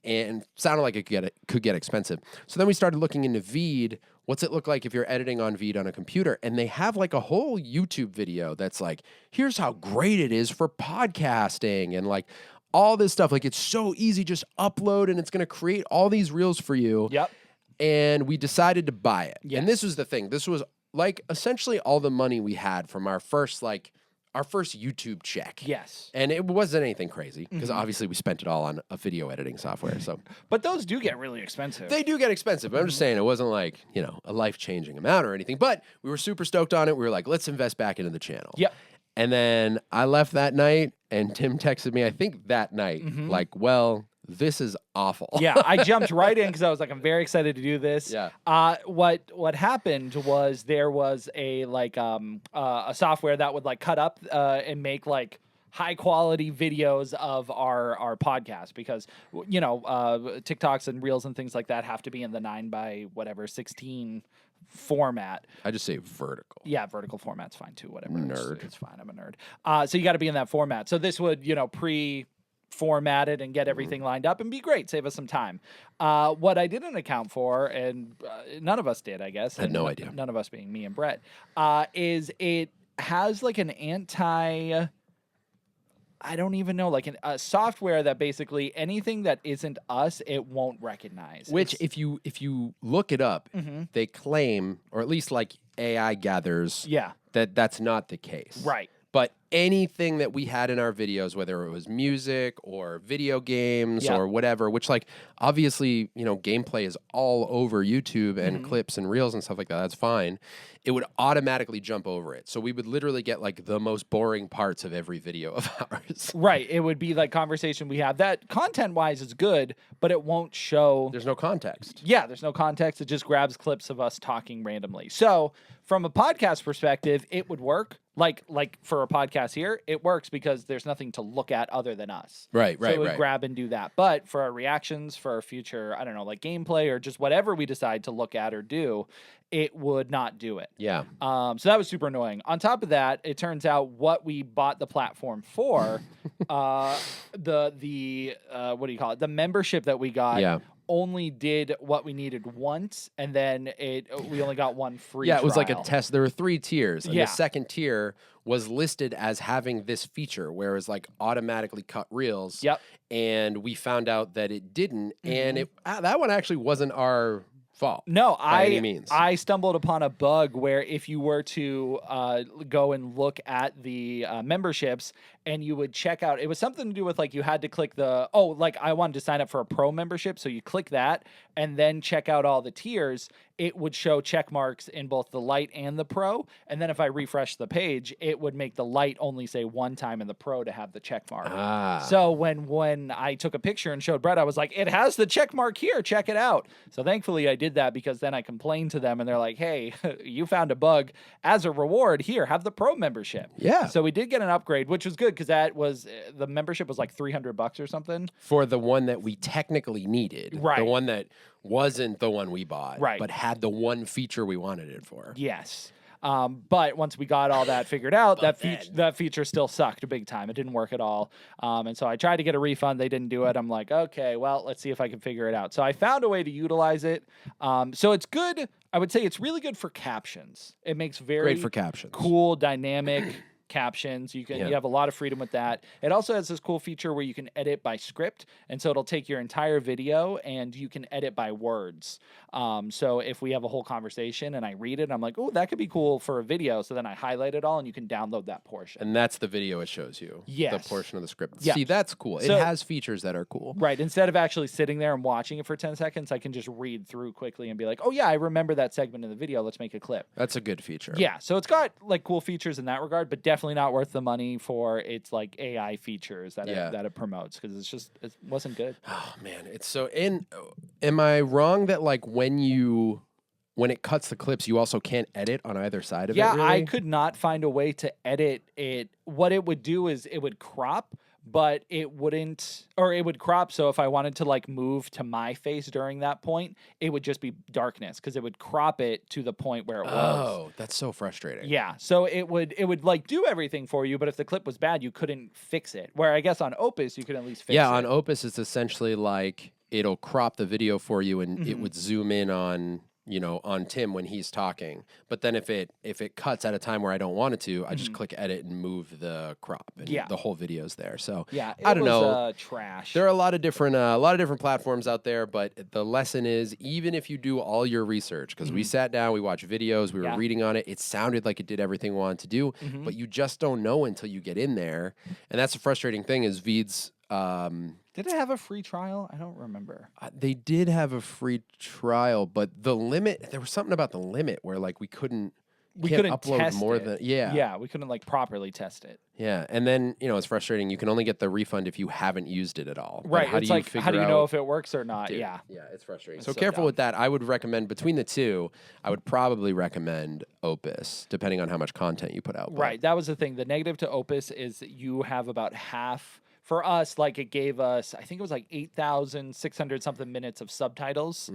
and sounded like it could get expensive. So then we started looking into VEED. What's it look like if you're editing on VEED on a computer? And they have like a whole YouTube video that's like, here's how great it is for podcasting and like all this stuff. Like, it's so easy, just upload and it's going to create all these reels for you. Yep. And we decided to buy it. Yes. And this was the thing. This was like essentially all the money we had from our first YouTube check. Yes. And it wasn't anything crazy because obviously we spent it all on a video editing software. So But those do get really expensive. they do get expensive. But I'm just saying it wasn't like, a life-changing amount or anything. But we were super stoked on it. We were like, let's invest back into the channel. Yep. And then I left that night, and Tim texted me, I think that night, like, well, this is awful. Yeah, I jumped right in because I was like, I'm very excited to do this. Yeah. What happened was there was a software that would like cut up and make like high quality videos of our podcast because TikToks and Reels and things like that have to be in the 9x16 format. I just say vertical. Yeah, vertical format's fine too. Whatever. Nerd. It's fine. I'm a nerd. So you got to be in that format. So this would pre-format it and get everything lined up and be great. Save us some time. What I didn't account for, and none of us did, I guess. Had no idea. None of us being me and Brett, is it has like an I don't even know, like a software that basically anything that isn't us, it won't recognize. Which, if you look it up, they claim, or at least like AI gathers, that that's not the case. Right. But anything that we had in our videos, whether it was music or video games or whatever, which like obviously, gameplay is all over YouTube and clips and reels and stuff like that. That's fine. It would automatically jump over it. So we would literally get like the most boring parts of every video of ours. Right. It would be like conversation we have that content wise is good, but it won't show. There's no context. Yeah, there's no context. It just grabs clips of us talking randomly. So from a podcast perspective, it would work. Like for a podcast here, it works because there's nothing to look at other than us. Right. So it would grab and do that. But for our reactions, for our future, I don't know, like gameplay or just whatever we decide to look at or do, it would not do it. Yeah. So that was super annoying. On top of that, it turns out what we bought the platform for, the what do you call it? The membership that we got only did what we needed once, and then we only got one free Yeah, it was like a trial. test. There were 3 tiers, and Yeah. the second tier was listed as having this feature, where it was like automatically cut reels. Yep. And we found out that it didn't, and that one actually wasn't our fault. No, by any means. I stumbled upon a bug where if you were to go and look at the memberships and you would check out, it was something to do with like you had to click like I wanted to sign up for a pro membership. So you click that and then check out all the tiers. It would show check marks in both the light and the pro. And then if I refresh the page, it would make the light only say one time and the pro to have the check mark. So when I took a picture and showed Brett, I was like, it has the check mark here. Check it out. So thankfully I did that because then I complained to them and they're like, hey, you found a bug. As a reward, here, have the pro membership. Yeah. So we did get an upgrade, which was good because that was the membership was like $300 or something. For the one that we technically needed. Right. The one that wasn't the one we bought. Right. But had the one feature we wanted it for. Yes. But once we got all that figured out, that feature still sucked big time. It didn't work at all. And so I tried to get a refund. They didn't do it. I'm like, okay, well, let's see if I can figure it out. So I found a way to utilize it. So it's good. I would say it's really good for captions. It makes very Great for captions. cool, dynamic captions. You have a lot of freedom with that. It also has this cool feature where you can edit by script, and so it'll take your entire video and you can edit by words. So if we have a whole conversation and I read it, I'm like, oh, that could be cool for a video. So then I highlight it all and you can download that portion. And that's the video it shows you. Yes. The portion of the script. Yeah. See, that's cool. So- it has features that are cool. Right. Instead of actually sitting there and watching it for 10 seconds, I can just read through quickly and be like, oh, yeah, I remember that segment in the video. Let's make a clip. That's a good feature. Yeah. So it's got like cool features in that regard, but definitely not worth the money for its like AI features that it promotes because it wasn't good. Oh, man. It's so... Am I wrong that like when it cuts the clips, you also can't edit on either side of it? Yeah, Really? I could not find a way to edit it. What it would do is it would crop, but it wouldn't, or it would crop. So if I wanted to like move to my face during that point, it would just be darkness because it would crop it to the point where it was. Oh, that's so frustrating. Yeah, so it would like do everything for you, but if the clip was bad, you couldn't fix it. Where I guess on Opus, you could at least fix it. Yeah, on Opus, it's essentially like it'll crop the video for you and it would zoom in on Tim when he's talking. But then if it cuts at a time where I don't want it to, I just click edit and move the crop, and the whole video's there. So yeah, I don't know. Trash. There are a lot of different platforms out there, but the lesson is even if you do all your research, because we sat down, we watched videos, we were reading on it, it sounded like it did everything we wanted to do, but you just don't know until you get in there, and that's the frustrating thing. Is VEED's. Did it have a free trial? I don't remember. They did have a free trial, but the limit, there was something about the limit where like we couldn't upload test more it. than we couldn't like properly test it. Yeah, and then it's frustrating. You can only get the refund if you haven't used it at all. But Right. How It's do you like figure how do you out, know if it works or not? Dude, Yeah. yeah, it's frustrating. It's So so careful dumb. with that. I would recommend between the two. I would probably recommend Opus, depending on how much content you put out. But Right. That was the thing. The negative to Opus is that you have about half. For us, like it gave us, I think it was like 8,600 something minutes of subtitles,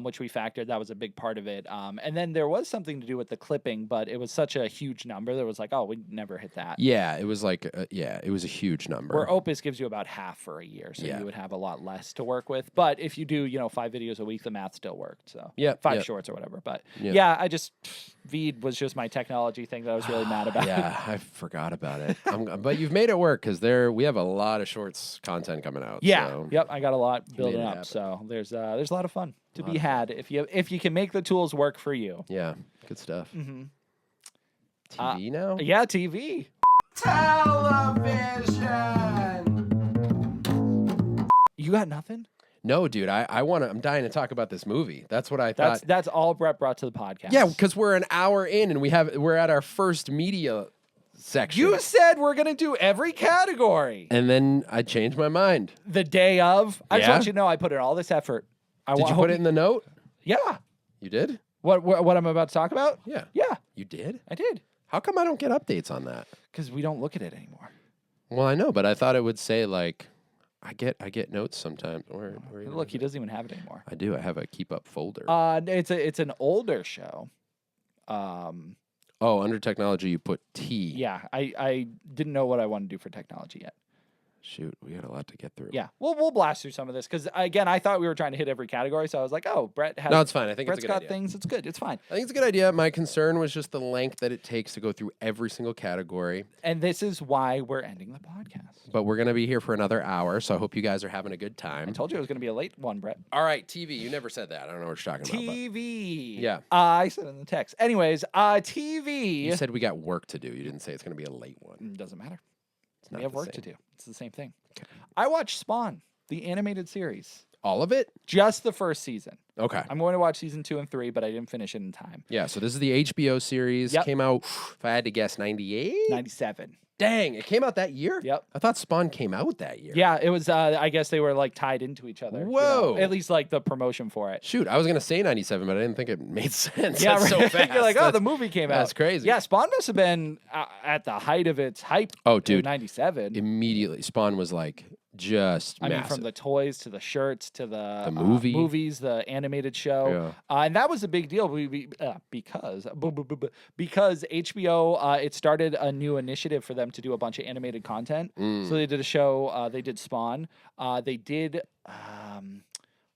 which we factored. That was a big part of it. And then there was something to do with the clipping, but it was such a huge number that was like, oh, we'd never hit that. Yeah, it was like, it was a huge number. Where Opus gives you about half for a year, so you would have a lot less to work with. But if you do, 5 videos a week, the math still worked. So 5 shorts or whatever. But I just VEED was just my technology thing that I was really mad about. Yeah, I forgot about it. But you've made it work because we have a lot of shorts content coming out. Yeah. So. Yep. I got a lot building up. happen. So there's a lot of fun to be had if you can make the tools work for you. Yeah. Good stuff. Mm-hmm. TV now? Yeah, TV. Television. You got nothing? No, dude. I'm dying to talk about this movie. That's what I thought. That's all Brett brought to the podcast. Yeah, because we're an hour in and we're at our first media section. You said we're gonna do every category. And then I changed my mind. The day of. I just Yeah? want you to know I put in all this effort. Did you put it in the note? Yeah. You did? What I'm about to talk about? Yeah. Yeah, You did? I did. How come I don't get updates on that? Because we don't look at it anymore. Well, I know, but I thought it would say like I get notes sometimes. Where Look, he doesn't even have it anymore. I do. I have a keep up folder. It's an older show. Oh, under technology you put T. Yeah, I didn't know what I wanted to do for technology yet. Shoot, we had a lot to get through. Yeah, we'll blast through some of this because again, I thought we were trying to hit every category, so I was like, oh, Brett has. No, it's fine. I think Brett's it's a good got idea. things. It's good. It's fine. I think it's a good idea. My concern was just the length that it takes to go through every single category. And this is why we're ending the podcast. But we're going to be here for another hour, so I hope you guys are having a good time. I told you it was going to be a late one, Brett. All right, TV. You never said that. I don't know what you're talking about. TV. Yeah. I said it in the text. Anyways, TV. You said we got work to do. You didn't say it's going to be a late one. Doesn't matter. not We have the work to same. do. It's the same thing. I watched Spawn, the animated series. All of it? Just the first season. Okay. I'm going to watch season 2 and 3, but I didn't finish it in time. Yeah, so this is the HBO series. Yep. Came out, if I had to guess, 98? 97. Dang, it came out that year? Yep. I thought Spawn came out that year. Yeah, it was, I guess they were like tied into each other. Whoa. At least like the promotion for it. Shoot, I was going to say 97, but I didn't think it made sense. Yeah, That's so right. fast. You're like, oh, That's- the movie came out. That's crazy. Yeah, Spawn must have been at the height of its hype. Oh, in dude. 97. Immediately, Spawn was like just I mean, massive. from the toys to the shirts to the movie. movies, the animated show, and that was a big deal because HBO it started a new initiative for them to do a bunch of animated content. So they did a show. They did Spawn. They did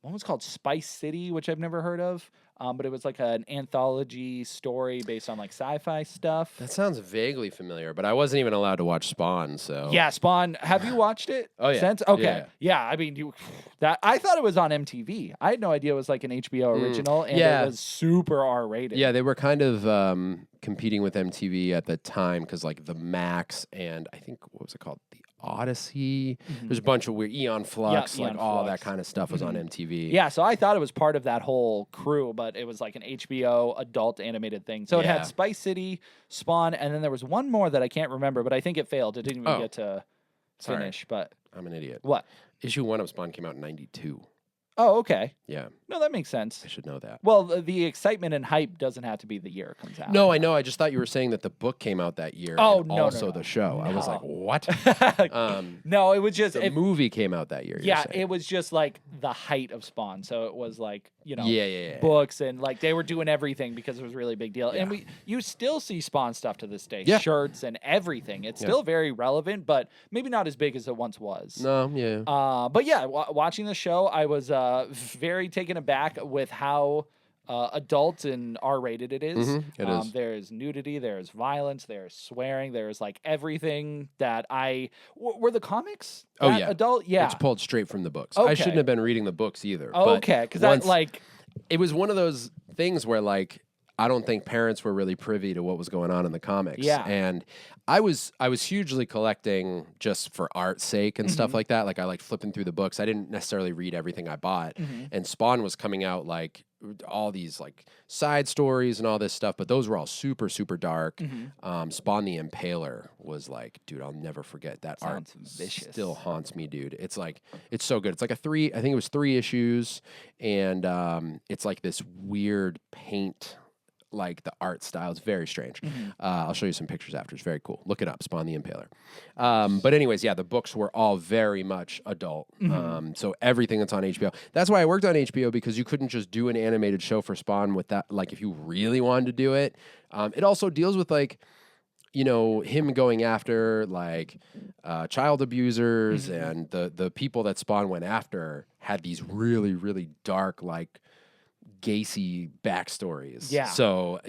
one was called Spice City, which I've never heard of. But it was like an anthology story based on like sci-fi stuff. That sounds vaguely familiar, but I wasn't even allowed to watch Spawn, so. Yeah, Spawn. Have you watched it? Oh, yeah. Since? Okay. Yeah. Yeah. I mean, I thought it was on MTV. I had no idea it was like an HBO original, and Yeah. it was super R-rated. Yeah, they were kind of competing with MTV at the time because like the Max and I think, what was it called? The Odyssey. There's a bunch of weird Eon Flux, Yeah, like Eon all Flux. that kind of stuff was on MTV. Yeah, so I thought it was part of that whole crew, but it was like an HBO adult animated thing. So it Yeah. had Spice City, Spawn, and then there was one more that I can't remember, but I think it failed. It didn't even Oh. get to Sorry. finish. But I'm an idiot. what? Issue 1 of Spawn came out in 92. Oh, okay. Yeah, No, that makes sense. I should know that. Well, the excitement and hype doesn't have to be the year it comes out. No, I know. I just thought you were saying that the book came out that year. Oh, and no, no, also no. the show. I was like, No. what? No, it was just The movie came out that year. you're yeah, saying. it was just like the height of Spawn. So it was like, you know, Yeah. books and like they were doing everything because it was a really big deal. And Yeah. you still see Spawn stuff to this day, Yeah. shirts and everything. It's still very relevant, but maybe not as big as it once was. No, yeah. But yeah, watching the show, I was very taken aback with how adult and R-rated it is. It is. There's nudity, there's violence, there's swearing, there's like everything that were the comics Oh, that yeah. adult? Yeah. It's pulled straight from the books. I Okay. shouldn't have been reading the books either. Oh, but okay, because I once- like it was one of those things where like I don't think parents were really privy to what was going on in the comics. Yeah. And I was hugely collecting just for art's sake and stuff like that. Like I liked flipping through the books. I didn't necessarily read everything I bought. And Spawn was coming out like all these like side stories and all this stuff, but those were all super, super dark. Spawn the Impaler was like, dude, I'll never forget that art. Sounds vicious. Still haunts me, dude. It's like it's so good. It's like I think it was 3 issues, and it's like this weird paint. Like the art style is very strange. I'll show you some pictures after. It's very cool. Look it up, Spawn the Impaler. But anyways, yeah, the books were all very much adult. So everything that's on HBO. That's why I worked on HBO because you couldn't just do an animated show for Spawn with that. Like if you really wanted to do it, it also deals with like, you know, him going after like child abusers and the people that Spawn went after had these really, really dark like Gacy backstories. Yeah. So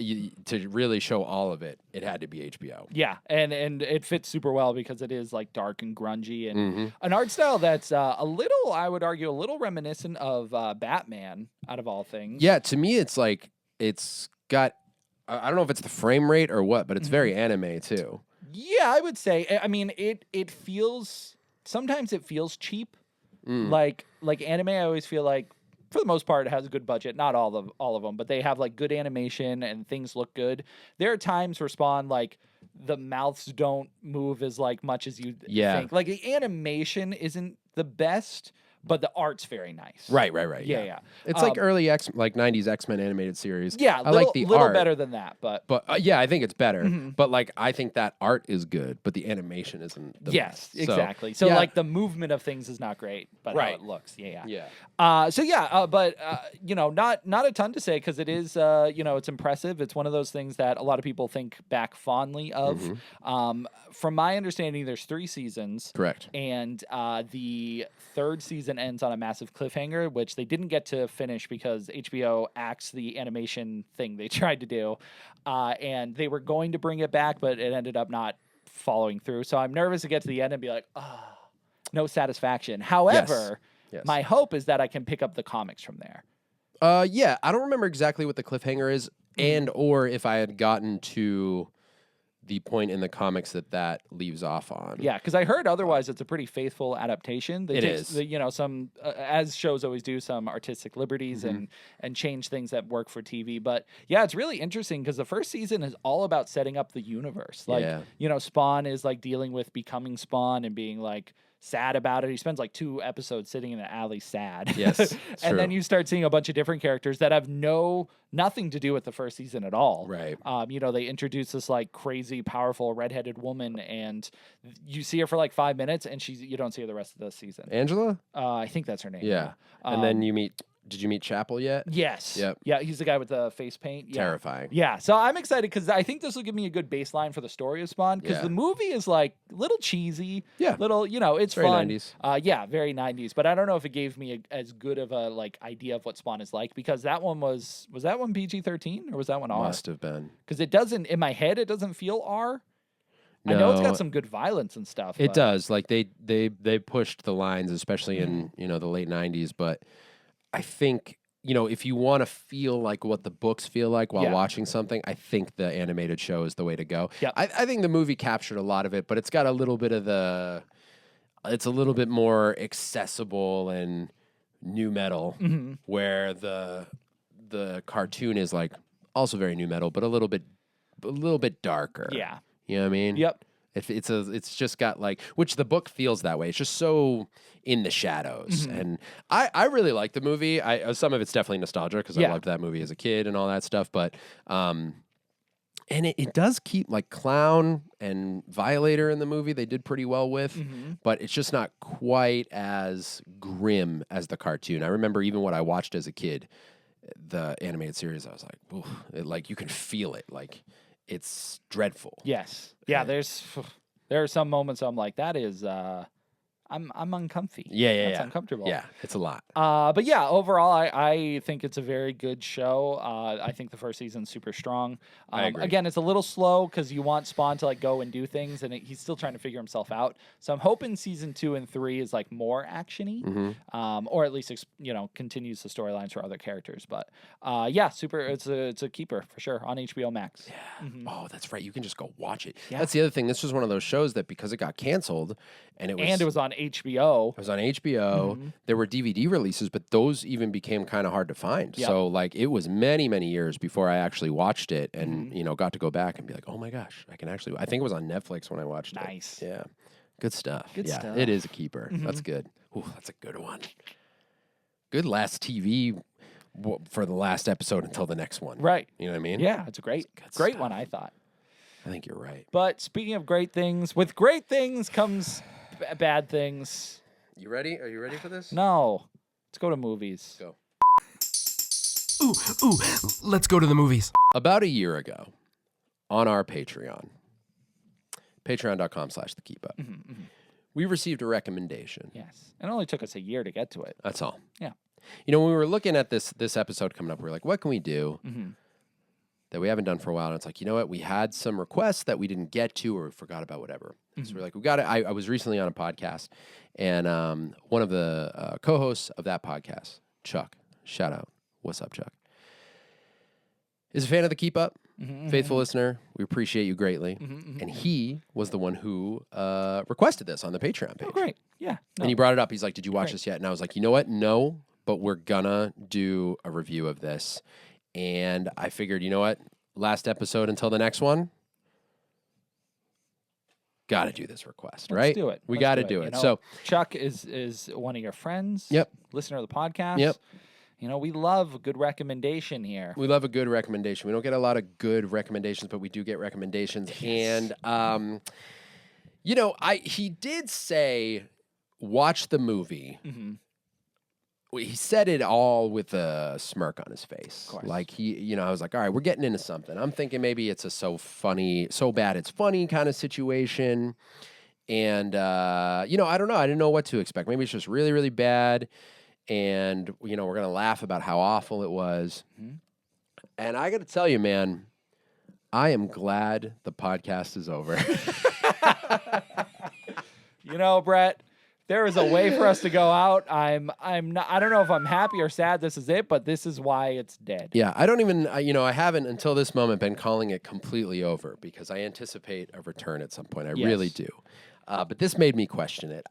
to really show all of it, it had to be HBO. yeah, and it fits super well because it is like dark and grungy and an art style that's a little, I would argue, a little reminiscent of Batman out of all things. Yeah, to me, it's like it's got. I don't know if it's the frame rate or what, but it's very anime too. Yeah, I would say. I mean, it feels sometimes it feels cheap. Like anime, I always feel like for the most part it has a good budget. Not all of them, but they have like good animation and things look good. There are times where Spawn like the mouths don't move as like much as you Yeah. think. Like the animation isn't the best, but the art's very nice. Right. Yeah. It's like early like 90s X-Men animated series. Yeah, I like the little art. better than that, but Yeah, I think it's better. Mm-hmm. But like, I think that art is good, but the animation isn't. The yes, best. exactly. So yeah. like the movement of things is not great, but how Right. it looks, yeah. Yeah. Not a ton to say because it is, it's impressive. It's one of those things that a lot of people think back fondly of. Mm-hmm. From my understanding, there's 3 seasons. Correct. And the 3rd season ends on a massive cliffhanger, which they didn't get to finish because HBO axed the animation thing they tried to do. And they were going to bring it back, but it ended up not following through. So I'm nervous to get to the end and be like, no satisfaction. However, Yes. my hope is that I can pick up the comics from there. Yeah, I don't remember exactly what the cliffhanger is, and or if I had gotten to the point in the comics that leaves off on. Yeah, because I heard otherwise it's a pretty faithful adaptation. They It take, is. Some as shows always do, some artistic liberties and change things that work for TV. But yeah, it's really interesting because the first season is all about setting up the universe. Like Spawn is like dealing with becoming Spawn and being like sad about it. He spends like 2 episodes sitting in an alley sad. Yes, and then you start seeing a bunch of different characters that have nothing to do with the first season at all. Right. They introduce this like crazy, powerful redheaded woman, and you see her for like 5 minutes, and you don't see her the rest of the season. Angela? I think that's her name. Yeah. And then did you meet Chapel yet? Yes. Yep. Yeah, he's the guy with the face paint. Yeah. Terrifying. Yeah, so I'm excited because I think this will give me a good baseline for the story of Spawn because the movie is like a little cheesy. Yeah. Little, it's very fun. 90s. Very 90s. But I don't know if it gave me as good of a like idea of what Spawn is like because that one was that one PG-13 or was that one R? Must have been. Because it doesn't, in my head, it doesn't feel R. No, I know it's got some good violence and stuff. It does. Like they pushed the lines, especially in the late 90s. But I think if you want to feel like what the books feel like while watching something, I think the animated show is the way to go. Yep. I think the movie captured a lot of it, but it's got a little bit of it's a little bit more accessible and new metal, where the cartoon is like also very new metal, but a little bit darker. Yeah. You know what I mean? Yep. It's just got like, which the book feels that way. It's just so in the shadows, and I really like the movie. Some of it's definitely nostalgia because I loved that movie as a kid and all that stuff. But and it does keep like Clown and Violator in the movie. They did pretty well with, but it's just not quite as grim as the cartoon. I remember even when I watched as a kid, the animated series. I was like, ooh, like you can feel it, like. It's dreadful. Yes. Yeah, there are some moments I'm like, that is I'm uncomfy. That's uncomfortable. Yeah, it's a lot. But yeah, overall, I think it's a very good show. I think the first season's super strong. I agree. Again, it's a little slow because you want Spawn to like go and do things, and he's still trying to figure himself out. So I'm hoping season 2 and 3 is like more actiony, or at least continues the storylines for other characters. But super. It's a keeper for sure on HBO Max. Yeah. Oh, that's right. You can just go watch it. Yeah. That's the other thing. This was one of those shows that because it got canceled, and it was on HBO. It was on HBO. There were DVD releases, but those even became kind of hard to find. Yep. So like it was many, many years before I actually watched it and got to go back and be like, oh my gosh, I think it was on Netflix when I watched it. Nice. Yeah. Good stuff. Good yeah, stuff. It is a keeper. That's good. Ooh, that's a good one. Good last TV for the last episode until the next one. Right. You know what I mean? Yeah, it's a great stuff. one, I thought. I think you're right. But speaking of great things, with great things comes bad things. You ready? Are you ready for this? No. Let's go to movies. Go. Ooh, let's go to the movies. About a year ago, on our Patreon, patreon.com/thekeepup, we received a recommendation. Yes. It only took us a year to get to it. That's all. Yeah. When we were looking at this episode coming up, we were like, what can we do that we haven't done for a while? And it's like, you know what? We had some requests that we didn't get to or we forgot about, whatever. So we're like, we got it. I was recently on a podcast, and one of the co-hosts of that podcast, Chuck, shout out. What's up, Chuck? Is a fan of the Keep Up, faithful listener. We appreciate you greatly. And he was the one who requested this on the Patreon page. Oh, great. Yeah. And he brought it up. He's like, did you watch this yet? And I was like, you know what? No, but we're gonna do a review of this. And I figured, you know what? Last episode until the next one. got to do this request, Let's right? do it. We Let's got to do You it. know, So, Chuck is one of your friends. Yep. Listener of the podcast. Yep. You know, we love a good recommendation here. we love a good recommendation. We don't get a lot of good recommendations, but we do get recommendations. Yes. And, you know, he did say, watch the movie. Mm-hmm. He said it all with a smirk on his face. Of course. Like I was like, all right, we're getting into something. I'm thinking maybe it's a so bad it's funny kind of situation. And, I don't know. I didn't know what to expect. Maybe it's just really, really bad. And, we're going to laugh about how awful it was. Mm-hmm. And I got to tell you, man, I am glad the podcast is over. You know, Brett, there is a way for us to go out. I'm not. I don't know if I'm happy or sad. This is it, but this is why it's dead. Yeah, I don't even, I haven't until this moment been calling it completely over because I anticipate a return at some point. I really do. But this made me question it.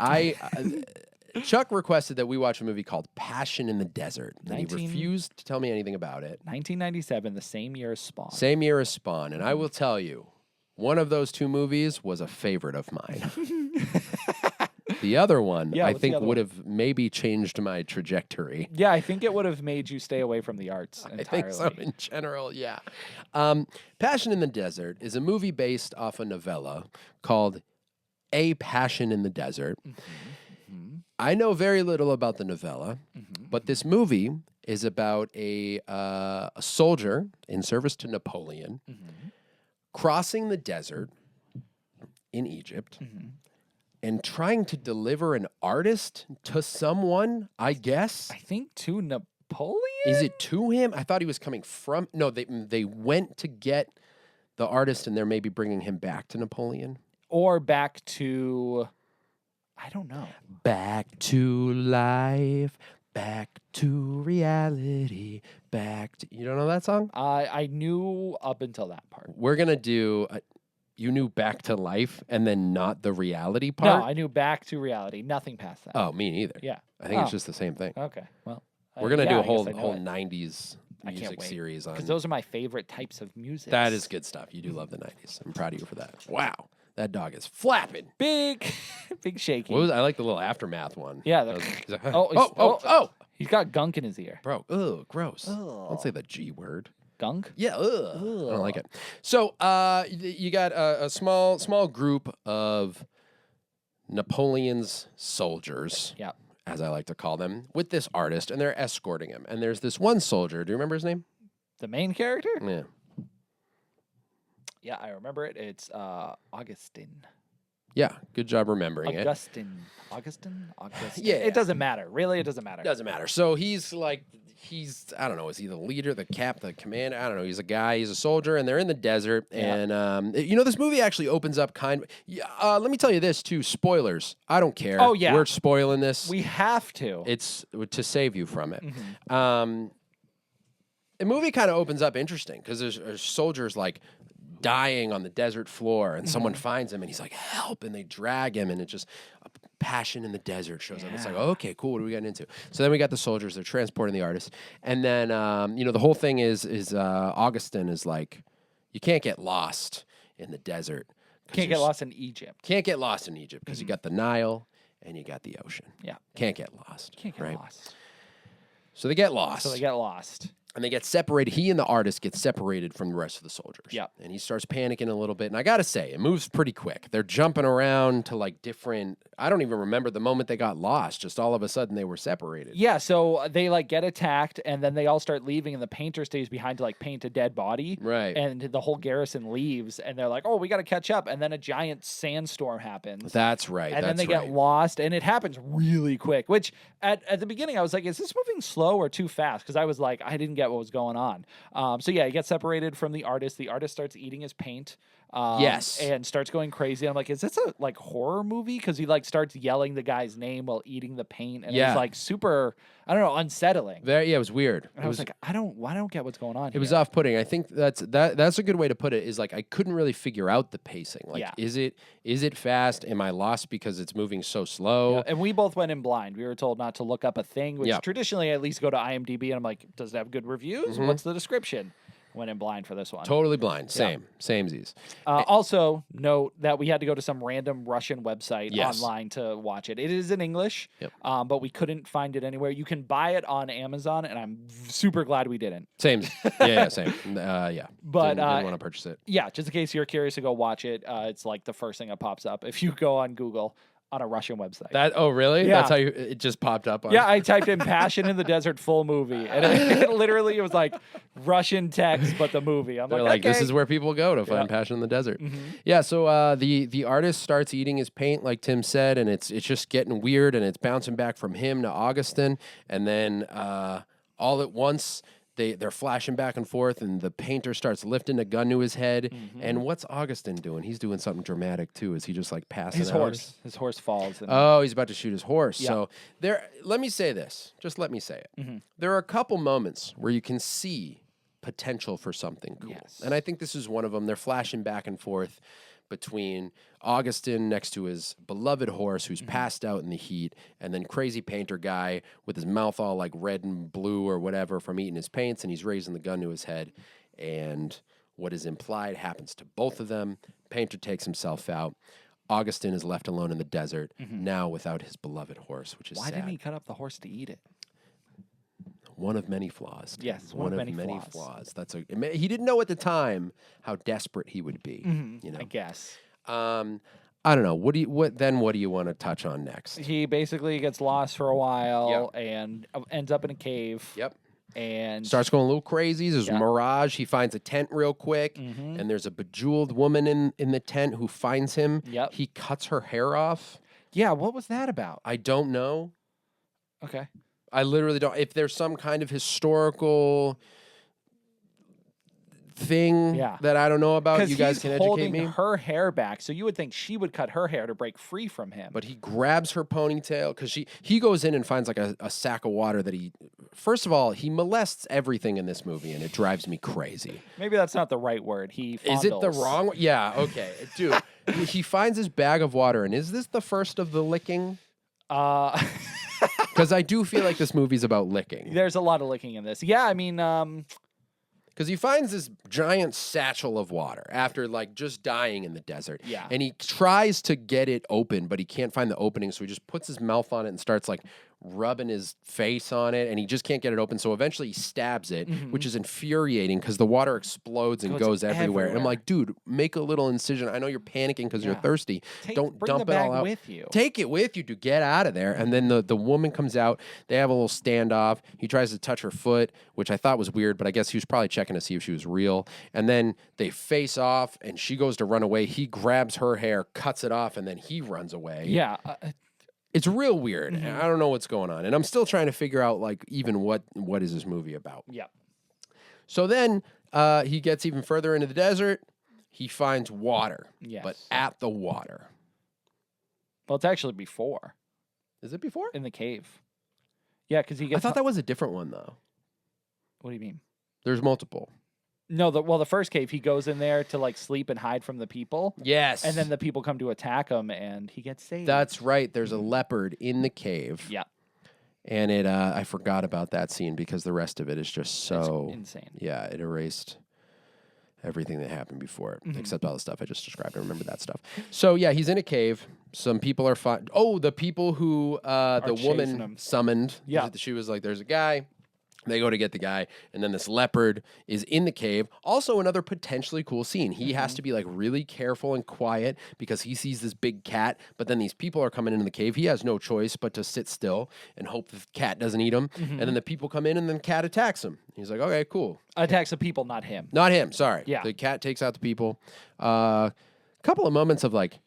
Chuck requested that we watch a movie called Passion in the Desert, and he refused to tell me anything about it. 1997, the same year as Spawn. Same year as Spawn, and I will tell you, one of those two movies was a favorite of mine. The other one, I think, would have maybe changed my trajectory. Yeah, I think it would have made you stay away from the arts entirely. I think so in general, yeah. Passion in the Desert is a movie based off a novella called A Passion in the Desert. Mm-hmm. I know very little about the novella, but this movie is about a soldier in service to Napoleon crossing the desert in Egypt and trying to deliver an artist to someone, I guess. I think to Napoleon? Is it to him? I thought he was coming from... No, they went to get the artist and they're maybe bringing him back to Napoleon. Or back to... I don't know. Back to life, back to reality, back to... You don't know that song? I knew up until that part. We're going to do... you knew back to life and then not the reality part? No, I knew back to reality. Nothing past that. Oh, me neither. Yeah. I think it's just the same thing. Okay. Well, We're going to do yeah, a I whole guess I know it. 90s I can't music wait. series on... Because those are my favorite types of music. That is good stuff. You do love the 90s. I'm proud of you for that. Wow. That dog is flapping. big shaking. I like the little aftermath one. Yeah. That was- he's like, Oh, he's got gunk in his ear. Bro, ugh, gross. Ugh. Don't say the G word. Gunk? Yeah, ugh. I don't like it. So, you got a small group of Napoleon's soldiers, Yeah. as I like to call them, with this artist, and they're escorting him. And there's this one soldier. Do you remember his name? The main character? Yeah. Yeah, I remember it. It's Augustine. Yeah, good job remembering it. Augustine. Yeah. It doesn't matter. Really, it doesn't matter. Doesn't matter. So he's I don't know, is he the leader, the commander? I don't know. He's a guy, he's a soldier, and they're in the desert. Yeah. And, this movie actually opens up let me tell you this, too. Spoilers. I don't care. Oh, yeah. We're spoiling this. We have to. It's to save you from it. Mm-hmm. The movie kind of opens up interesting because there's soldiers like dying on the desert floor, and someone finds him, and he's like, "Help!" And they drag him, and it just Passion in the Desert shows up. It's like, okay, cool. What are we getting into? So then we got the soldiers. They're transporting the artist, and then the whole thing is Augustine is like, you can't get lost in the desert. Can't get lost in Egypt. Can't get lost in Egypt because you got the Nile and you got the ocean. Yeah. Can't get lost. Can't get right? lost. So they get lost. So they get lost. And they get separated. He and the artist get separated from the rest of the soldiers. Yep. And he starts panicking a little bit. And I got to say, it moves pretty quick. They're jumping around to like different... I don't even remember the moment they got lost. Just all of a sudden, they were separated. Yeah, so they like get attacked, and then they all start leaving, and the painter stays behind to like paint a dead body. Right. And the whole garrison leaves, and they're like, "Oh, we got to catch up." And then a giant sandstorm happens. That's right. And then that's they right. get lost, and it happens really quick. Which at the beginning, I was like, "Is this moving slow or too fast?" Because I was like, I didn't get what was going on. So yeah, he gets separated from the artist. The artist starts eating his paint. Yes. And starts going crazy. I'm like, is this a like horror movie? Because he like starts yelling the guy's name while eating the paint, and Yeah. it's like super, I don't know, unsettling. It was weird. And I was like, I don't get what's going on. It was off-putting. I think that's a good way to put it. Is like I couldn't really figure out the pacing. Like, Yeah. is it fast? Am I lost because it's moving so slow? Yeah, and we both went in blind. We were told not to look up a thing, which Yeah. traditionally I at least go to IMDb and I'm like, does it have good reviews? What's the description? Went in blind for this one. Totally blind. Samesies. Also, note that we had to go to some random Russian website Yes. online to watch it. It is in English, Yep. but we couldn't find it anywhere. You can buy it on Amazon, and I'm super glad we didn't. Same. Yeah, same. Yeah. But, didn't want to purchase it. Yeah, just in case you're curious to go watch it, it's like the first thing that pops up if you go on Google on a Russian website. Oh, really? Yeah. That's how it just popped up on. Yeah, I typed in "Passion in the Desert" full movie, and it literally was like Russian text, but the movie. I'm They're like, this okay. is where people go to find passion in the desert. Yeah, so the artist starts eating his paint, like Tim said, and it's just getting weird, and it's bouncing back from him to Augustin, and then all at once they're flashing back and forth, and the painter starts lifting a gun to his head. And what's Augustin doing? He's doing something dramatic too. Is he just like passing out? His horse falls. And Oh, he's about to shoot his horse. Yeah. So let me say this. Just let me say it. There are a couple moments where you can see potential for something cool. Yes. And I think this is one of them. They're flashing back and forth between Augustin next to his beloved horse who's passed out in the heat, and then crazy painter guy with his mouth all like red and blue or whatever from eating his paints, and he's raising the gun to his head. And what is implied happens to both of them. Painter takes himself out. Augustin is left alone in the desert, now without his beloved horse, which is why sad. didn't he cut up the horse to eat it? One of many flaws. Yes, one of many flaws. He didn't know at the time how desperate he would be. You know, I guess. I don't know. What do you want to touch on next? He basically gets lost for a while and ends up in a cave. Yep. And Starts going a little crazy. There's a mirage. He finds a tent real quick, and there's a bejeweled woman in the tent who finds him. Yep. He cuts her hair off. yeah, what was that about? I don't know. Okay. I literally don't. If there's some kind of historical thing that I don't know about, you guys can educate holding me. her hair back, so you would think she would cut her hair to break free from him. But he grabs her ponytail because he goes in and finds like a sack of water that first of all, he molests everything in this movie, and it drives me crazy. Maybe that's not the right word. He Is it the fondles. wrong? Yeah, okay. Dude, he finds his bag of water, and is this the first of the licking? Because I do feel like this movie's about licking. There's a lot of licking in this. Yeah, I mean, Because he finds this giant satchel of water after like just dying in the desert. Yeah. And he tries to get it open, but he can't find the opening. So he just puts his mouth on it and starts like rubbing his face on it, and he just can't get it open. So eventually he stabs it, which is infuriating because the water explodes and goes everywhere. And I'm like, dude, make a little incision. I know you're panicking because you're thirsty. Don't bring dump the it all bag out. with you. Take it with you to get out of there. And then the woman comes out. They have a little standoff. He tries to touch her foot, which I thought was weird, but I guess he was probably checking to see if she was real. And then they face off, and she goes to run away. He grabs her hair, cuts it off, and then he runs away. yeah. It's real weird. And I don't know what's going on. And I'm still trying to figure out, like, even what is this movie about. Yeah. So then he gets even further into the desert. He finds water. Yes. But at the water. Well, it's actually before Is it before? in the cave. Yeah, because he I gets. thought that was a different one, though. What do you mean? There's multiple. No, the first cave, he goes in there to like sleep and hide from the people. Yes. And then the people come to attack him, and he gets saved. That's right. There's a leopard in the cave. yeah, And I forgot about that scene because the rest of it is just so it's insane. Yeah, it erased everything that happened before it, except all the stuff I just described. I remember that stuff. So yeah, he's in a cave. Some people are fine. Oh, the people who the chasing woman him. summoned. Yeah. She was like, "There's a guy." They go to get the guy, and then this leopard is in the cave. Also, another potentially cool scene. He has to be like really careful and quiet because he sees this big cat, but then these people are coming into the cave. He has no choice but to sit still and hope the cat doesn't eat him. And then the people come in, and then the cat attacks him. He's like, okay, cool. Attacks the people, not him. Not him, sorry. Yeah. The cat takes out the people. Couple of moments of like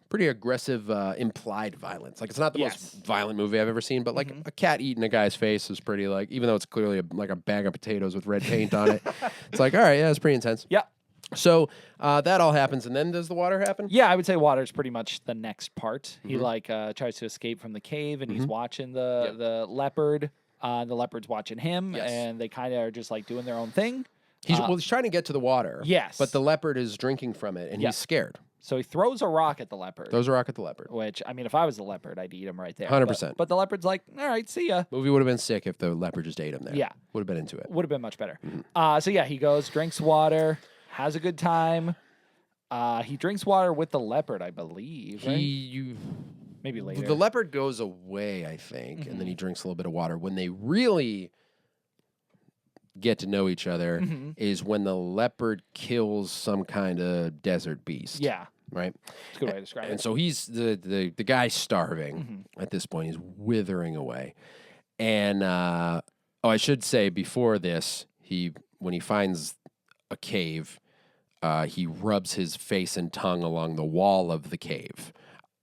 pretty aggressive implied violence. Like it's not the most violent movie I've ever seen, but like a cat eating a guy's face is pretty like, even though it's clearly like a bag of potatoes with red paint on it, it's like, all right, yeah, it's pretty intense. Yeah. So that all happens, and then does the water happen? Yeah, I would say water's pretty much the next part. He like tries to escape from the cave, and he's watching the leopard. The leopard's watching him, and they kind of are just like doing their own thing. He's trying to get to the water. Yes. But the leopard is drinking from it, and he's scared. So he throws a rock at the leopard. Throws a rock at the leopard. Which, I mean, if I was the leopard, I'd eat him right there. 100%. But the leopard's like, all right, see ya. Movie would have been sick if the leopard just ate him there. Yeah. Would have been into it. Would have been much better. Mm-hmm. So yeah, he goes, drinks water, has a good time. He drinks water with the leopard, I believe. Right? Maybe later. The leopard goes away, I think, and then he drinks a little bit of water. When they really get to know each other is when the leopard kills some kind of desert beast. Yeah. Right? That's a good way to describe it. And so he's the guy's starving at this point. He's withering away. And I should say before this, when he finds a cave, he rubs his face and tongue along the wall of the cave,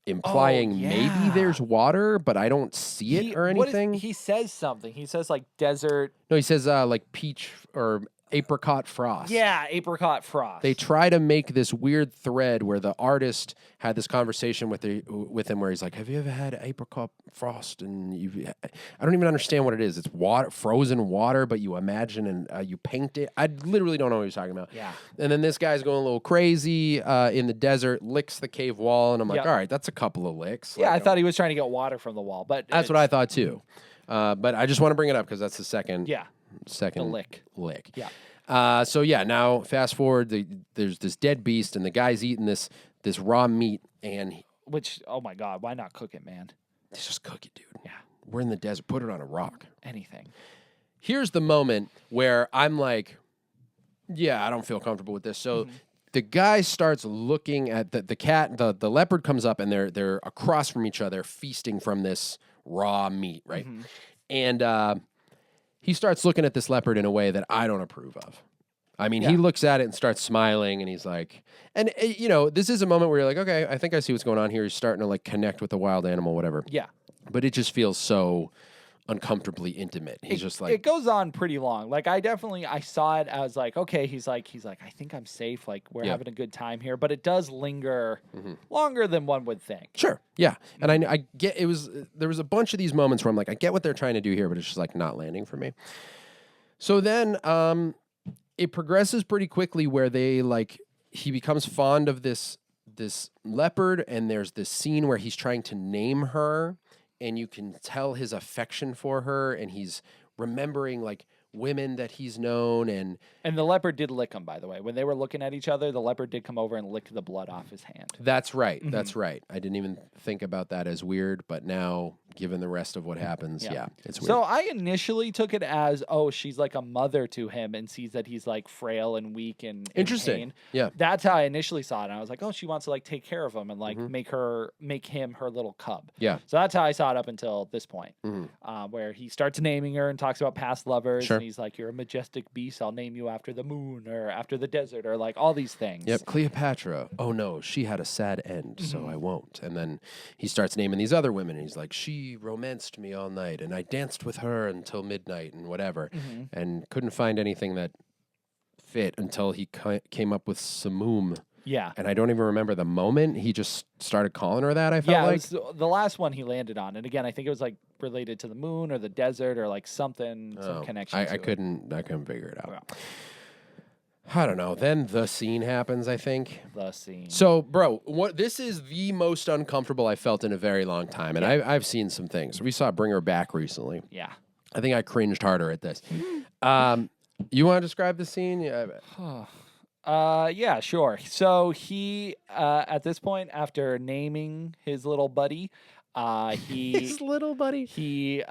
implying maybe there's water, but I don't see it or anything. He says something. He says like desert. No, he says like peach or apricot frost. Yeah, apricot frost. They try to make this weird thread where the artist had this conversation with him where he's like, "Have you ever had apricot frost?" And I don't even understand what it is. It's water, frozen water, but you imagine and you paint it. I literally don't know what he's talking about. Yeah. And then this guy's going a little crazy in the desert, licks the cave wall, and I'm like, all right, that's a couple of licks. Yeah, like, I thought he was trying to get water from the wall, but that's what I thought too. But I just want to bring it up because that's the second. Yeah. Second the lick. Yeah. So yeah, now fast forward. There's this dead beast, and the guy's eating this raw meat, and which, oh my God, why not cook it, man? Let's just cook it, dude. Yeah. We're in the desert. Put it on a rock. Anything. Here's the moment where I'm like, yeah, I don't feel comfortable with this. So the guy starts looking at the cat. The leopard comes up, and they're across from each other, feasting from this raw meat, right? And he starts looking at this leopard in a way that I don't approve of. I mean, he looks at it and starts smiling, and he's like, and you know, this is a moment where you're like, okay, I think I see what's going on here. He's starting to like connect with the wild animal, whatever. Yeah. But it just feels so uncomfortably intimate. He's just like, it goes on pretty long. Like I saw it as like, okay, he's like, I think I'm safe. Like we're having a good time here, but it does linger longer than one would think. Sure. Yeah. And I get, there was a bunch of these moments where I'm like, I get what they're trying to do here, but it's just like not landing for me. So then, it progresses pretty quickly where he becomes fond of this leopard, and there's this scene where he's trying to name her, and you can tell his affection for her, and he's remembering like women that he's known, and the leopard did lick him, by the way. When they were looking at each other, the leopard did come over and lick the blood off his hand. That's right. That's right. I didn't even think about that as weird, but now, given the rest of what happens, it's weird. So I initially took it as, oh, she's like a mother to him and sees that he's like frail and weak and in interesting. pain. Yeah. That's how I initially saw it. And I was like, oh, she wants to like take care of him and like make him her little cub. Yeah. So that's how I saw it up until this point, where he starts naming her and talks about past lovers. Sure. And he's like, you're a majestic beast. I'll name you after the moon or after the desert or like all these things. Yep, Cleopatra. Oh no, she had a sad end, so I won't. And then he starts naming these other women, and he's like, she romanced me all night, and I danced with her until midnight, and whatever, and couldn't find anything that fit until he came up with Samoom. Yeah. And I don't even remember the moment he just started calling her that. I felt like it was the last one he landed on, and again, I think it was like related to the moon or the desert or like something, some connection. I couldn't figure it out. Yeah. I don't know. Then the scene happens, I think. The scene. So, bro, this is the most uncomfortable I felt in a very long time, and I've seen some things. We saw Bring Her Back recently. Yeah. I think I cringed harder at this. You want to describe the scene? Yeah, sure. So he, at this point, after naming his little buddy, his little buddy, he,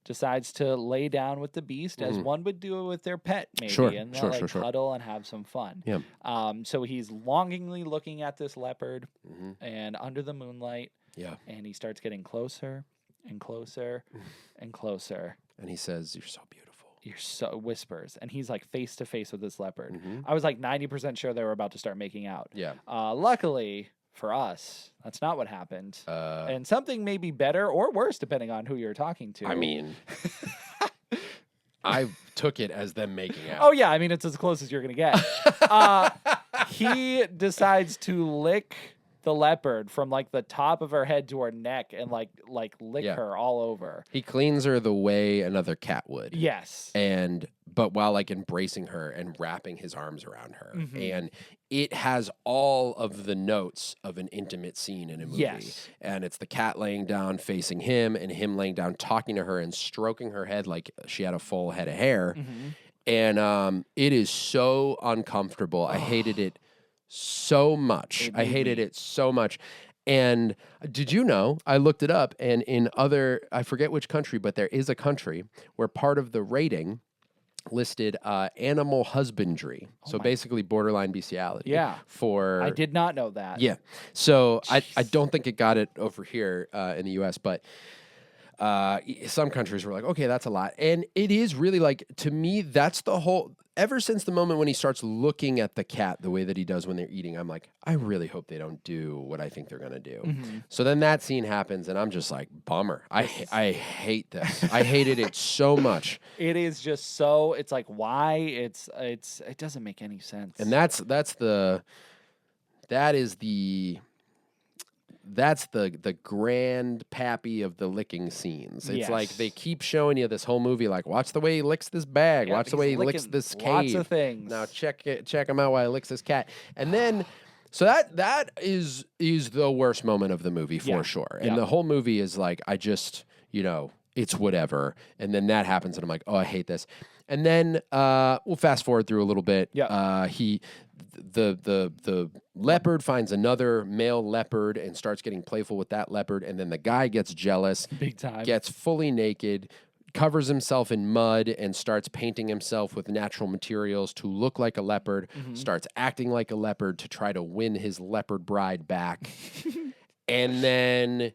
decides to lay down with the beast as one would do with their pet, maybe, Sure, and they'll sure. cuddle and have some fun. Yeah. So he's longingly looking at this leopard, and under the moonlight, and he starts getting closer and closer and closer. And he says, "You're so beautiful." You're so whispers, and he's like face to face with this leopard. I was like 90% sure they were about to start making out. Yeah. Luckily for us, that's not what happened. And something may be better or worse depending on who you're talking to. I mean, I took it as them making out. Oh yeah, I mean it's as close as you're gonna get. He decides to lick the leopard from like the top of her head to her neck and like lick her all over. He cleans her the way another cat would. Yes. And but while like embracing her and wrapping his arms around her. Mm-hmm. And it has all of the notes of an intimate scene in a movie. Yes. And it's the cat laying down facing him and him laying down talking to her and stroking her head like she had a full head of hair. Mm-hmm. And it is so uncomfortable. I hated it so much. I hated it so much. And did you know, I looked it up, and in other, I forget which country, but there is a country where part of the rating listed animal husbandry. So basically borderline bestiality. Yeah. For I did not know that. Yeah. So I don't think it got it over here in the US, but some countries were like, okay, that's a lot. And it is really like, to me, that's the whole, ever since the moment when he starts looking at the cat the way that he does when they're eating, I'm like, I really hope they don't do what I think they're going to do. Mm-hmm. So then that scene happens and I'm just like, bummer. I hate this. I hated it so much. It is just so, it's like, why? It doesn't make any sense. And that's the grand pappy of the licking scenes. It's like they keep showing you this whole movie, like, watch the way he licks this bag, watch the way he licks this cave. Lots of things. Now check him out while he licks this cat. And then so that is the worst moment of the movie for sure. And the whole movie is like, I just, it's whatever. And then that happens and I'm like, oh, I hate this. And then we'll fast forward through a little bit. Yeah. The leopard finds another male leopard and starts getting playful with that leopard, and then the guy gets jealous, Big time. gets fully naked, covers himself in mud, and starts painting himself with natural materials to look like a leopard, starts acting like a leopard to try to win his leopard bride back. And then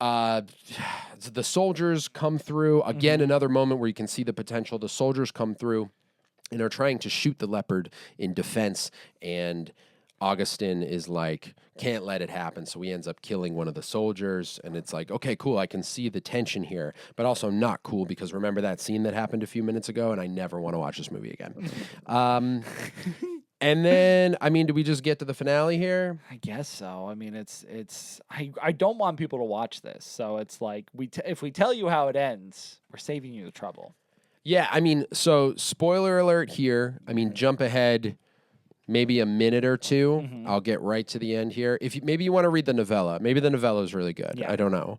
the soldiers come through. Again, another moment where you can see the potential. The soldiers come through and are trying to shoot the leopard in defense, and Augustin is like, can't let it happen, so he ends up killing one of the soldiers, and it's like, okay, cool, I can see the tension here, but also not cool, because remember that scene that happened a few minutes ago, and I never want to watch this movie again. And then, I mean, do we just get to the finale here? I guess so. I mean, I don't want people to watch this, so it's like, if we tell you how it ends, we're saving you the trouble. Yeah, I mean, so spoiler alert here. I mean, jump ahead maybe a minute or two. I'll get right to the end here. Maybe you want to read the novella. Maybe the novella is really good. Yeah. I don't know.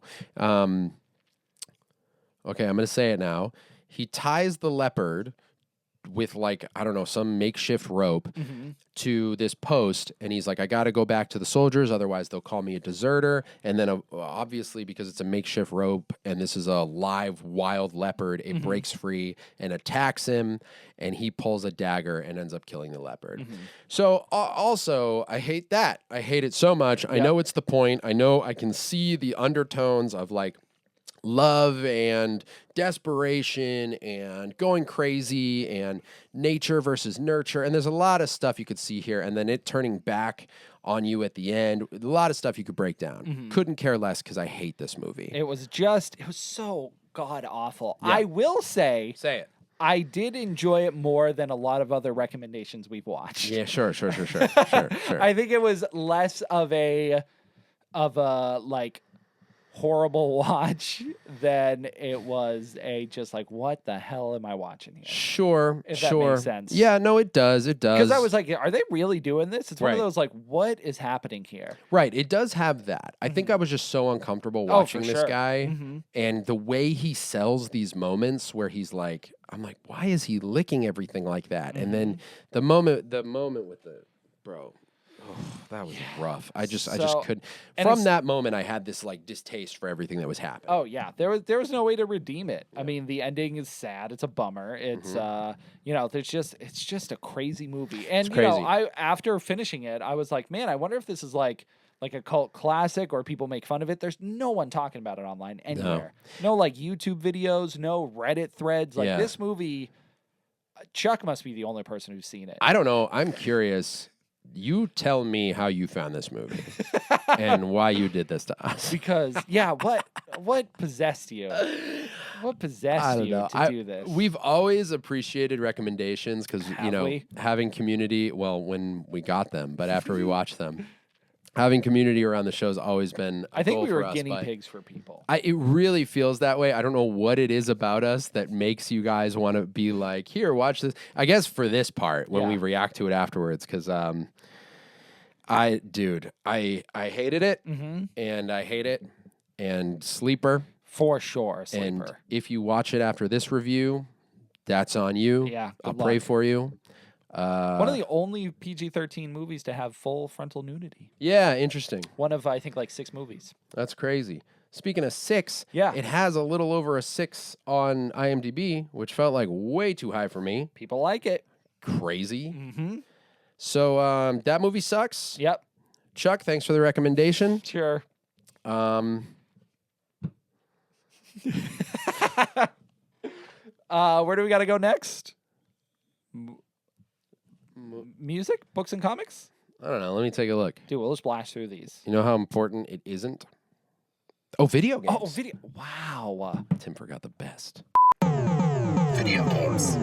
Okay, I'm going to say it now. He ties the leopard with, like, I don't know, some makeshift rope to this post, and he's like, I got to go back to the soldiers, otherwise they'll call me a deserter. And then obviously, because it's a makeshift rope and this is a live wild leopard, it breaks free and attacks him, and he pulls a dagger and ends up killing the leopard. So also, I hate that. I hate it so much. I know it's the point. I know I can see the undertones of, like, love and desperation and going crazy and nature versus nurture. And there's a lot of stuff you could see here. And then it turning back on you at the end. A lot of stuff you could break down. Couldn't care less because I hate this movie. It was so god awful. Yeah. I will say it. I did enjoy it more than a lot of other recommendations we've watched. Yeah, sure. I think it was less of a like horrible watch than it was a just like, what the hell am I watching here? Sure. If that makes sense. Yeah, no, it does. It does. Because I was like, are they really doing this? It's one of Right. those like, what is happening here? Right. It does have that. I think I was just so uncomfortable watching for this sure. guy and the way he sells these moments where he's like, I'm like, why is he licking everything like that? And then the moment with the bro. Oh, that was rough. I just couldn't. From that moment, I had this like distaste for everything that was happening. Oh yeah, there was no way to redeem it. I mean, the ending is sad. It's a bummer. It's it's just a crazy movie. And It's crazy. I after finishing it, I was like, man, I wonder if this is like a cult classic or people make fun of it. There's no one talking about it online anywhere. No like YouTube videos, no Reddit threads. Like this movie, Chuck must be the only person who's seen it. I don't know. I'm curious. You tell me how you found this movie and why you did this to us. Because what possessed you? What possessed you to do this? We've always appreciated recommendations because Have we? having community. Well, when we got them, but after we watched them, having community around the show has always been a I think goal we for were us, guinea but pigs for people. it really feels that way. I don't know what it is about us that makes you guys want to be like, here, watch this. I guess for this part, when we react to it afterwards, because I hated it, and I hate it, and Sleeper. For sure, Sleeper. And if you watch it after this review, that's on you. Yeah, I'll good pray luck. for you. One of the only PG-13 movies to have full frontal nudity. Yeah, interesting. One of, I think, like 6 movies. That's crazy. Speaking of 6, Yeah. it has a little over a 6 on IMDb, which felt like way too high for me. People like it. Crazy. Mm-hmm. So that movie sucks. Yep. Chuck, thanks for the recommendation. Sure. Where do we got to go next? Music? Books and comics? I don't know. Let me take a look. Dude, we'll just blast through these. You know how important it isn't? Oh, video games. Oh, video. Wow. Tim forgot the best. Video games.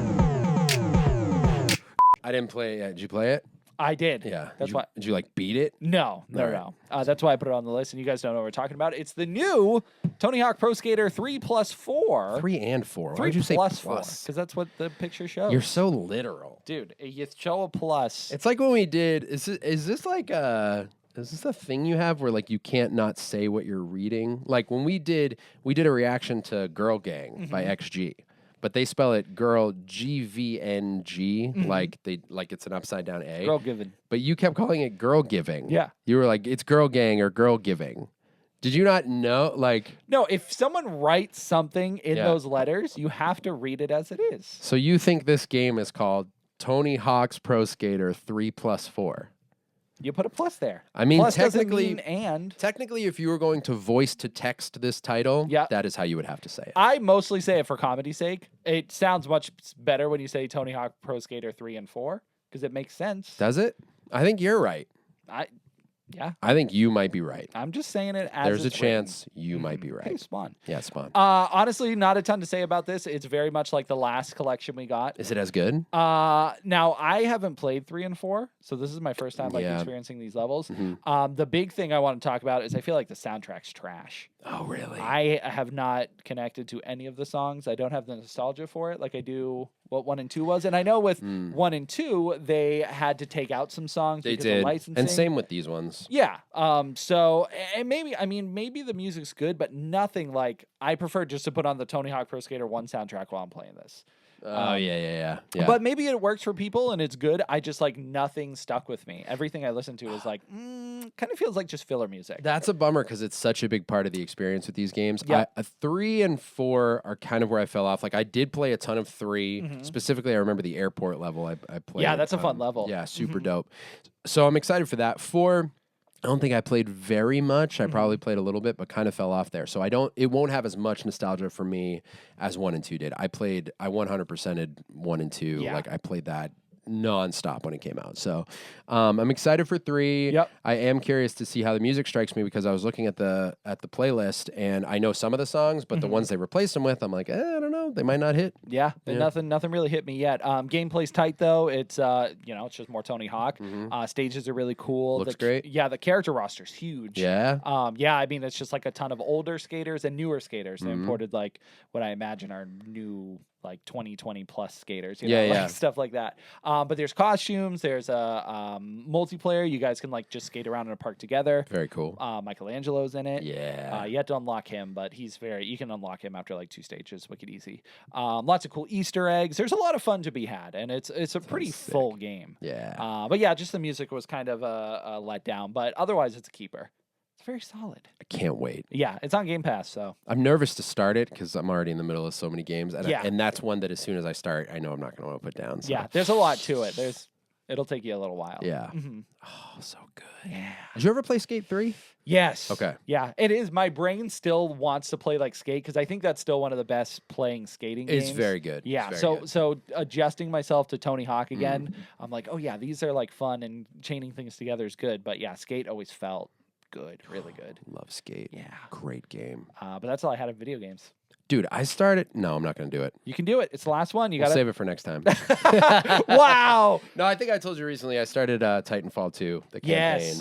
I didn't play it. Did you play it? I did. Yeah. That's why. Did you like beat it? No. All right. That's why I put it on the list, and you guys don't know what we're talking about. It's the new Tony Hawk Pro Skater 3+4. 3 and 4. Why 3 did you say plus 4? plus? Because that's what the picture shows. You're so literal. Dude, you show a plus. It's like when we did. Is this like a thing you have where like you can't not say what you're reading? Like when we did a reaction to Girl Gang by XG, but they spell it Girl GVNG like it's an upside down A. Girl given. But you kept calling it Girl Giving. Yeah. You were like, it's Girl Gang or Girl Giving. Did you not know? Like, No, if someone writes something in Yeah. those letters, you have to read it as it is. so you think this game is called Tony Hawk's Pro Skater 3+4? You put a plus there. I mean, Plus doesn't technically, mean and. technically, if you were going to voice to text this title, Yeah. that is how you would have to say it. I mostly say it for comedy's sake. It sounds much better when you say Tony Hawk Pro Skater 3 and 4 because it makes sense. Does it? I think you're right. Yeah, I think you might be right. I'm just saying it as There's a it's chance written. you might be Hey, right. Spawn. Yeah, Spawn. Honestly, not a ton to say about this. It's very much like the last collection we got. Is it as good? Now I haven't played 3 and 4, so this is my first time Yeah. experiencing these levels. Mhm. The big thing I want to talk about is I feel like the soundtrack's trash. Oh, really? I have not connected to any of the songs. I don't have the nostalgia for it like I do what 1 and 2 was. And I know with 1 and 2, they had to take out some songs They because did. of licensing. And same with these ones. Yeah. So, and maybe the music's good, but nothing like I prefer just to put on the Tony Hawk Pro Skater 1 soundtrack while I'm playing this. Oh, yeah. But maybe it works for people and it's good. I just like nothing stuck with me. Everything I listened to was like, kind of feels like just filler music. That's a bummer because it's such a big part of the experience with these games. Yeah. 3 and 4 are kind of where I fell off. Like I did play a ton of 3. Specifically, I remember the airport level I played. Yeah, that's a fun level. Yeah, super dope. So I'm excited for that. 4, I don't think I played very much. I probably played a little bit, but kind of fell off there. So it won't have as much nostalgia for me as 1 and 2 did. I 100%ed 1 and 2. Yeah. Like I played that nonstop when it came out. So I'm excited for 3. Yep. I am curious to see how the music strikes me because I was looking at the playlist and I know some of the songs, but the ones they replaced them with, I'm like, I don't know, they might not hit. Yeah, nothing really hit me yet. Gameplay's tight though. It's it's just more Tony Hawk. Stages are really cool. Looks great. Yeah, the character roster's huge. Yeah. I mean it's just like a ton of older skaters and newer skaters. They imported like what I imagine are new like 2020 plus skaters, Yeah. stuff like that. But there's costumes, there's a multiplayer. You guys can like just skate around in a park together. Very cool. Michelangelo's in it. Yeah. You have to unlock him, but you can unlock him after like 2 stages, wicked easy. Lots of cool Easter eggs. There's a lot of fun to be had, and it's a pretty full game. Yeah. But yeah, just the music was kind of a letdown, but otherwise it's a keeper. It's very solid. I can't wait. Yeah, it's on Game Pass, so. I'm nervous to start it because I'm already in the middle of so many games. And, Yeah. and that's one that as soon as I start, I know I'm not going to want to put down. So. Yeah, there's a lot to it. It'll take you a little while. Yeah. Mhm. Oh, so good. Yeah. Did you ever play Skate 3? Yes. Okay. Yeah, it is. My brain still wants to play like Skate because I think that's still one of the best playing skating games. It's very good. Yeah. It's very good. So adjusting myself to Tony Hawk again, I'm like, oh yeah, these are like fun and chaining things together is good. But yeah, Skate always felt good, really good. Love Skate. Yeah. Great game. But that's all I had of video games. Dude, I started. No, I'm not going to do it. You can do it. It's the last one. You We'll got save it for next time. Wow. No, I think I told you recently I started Titanfall 2, the campaign,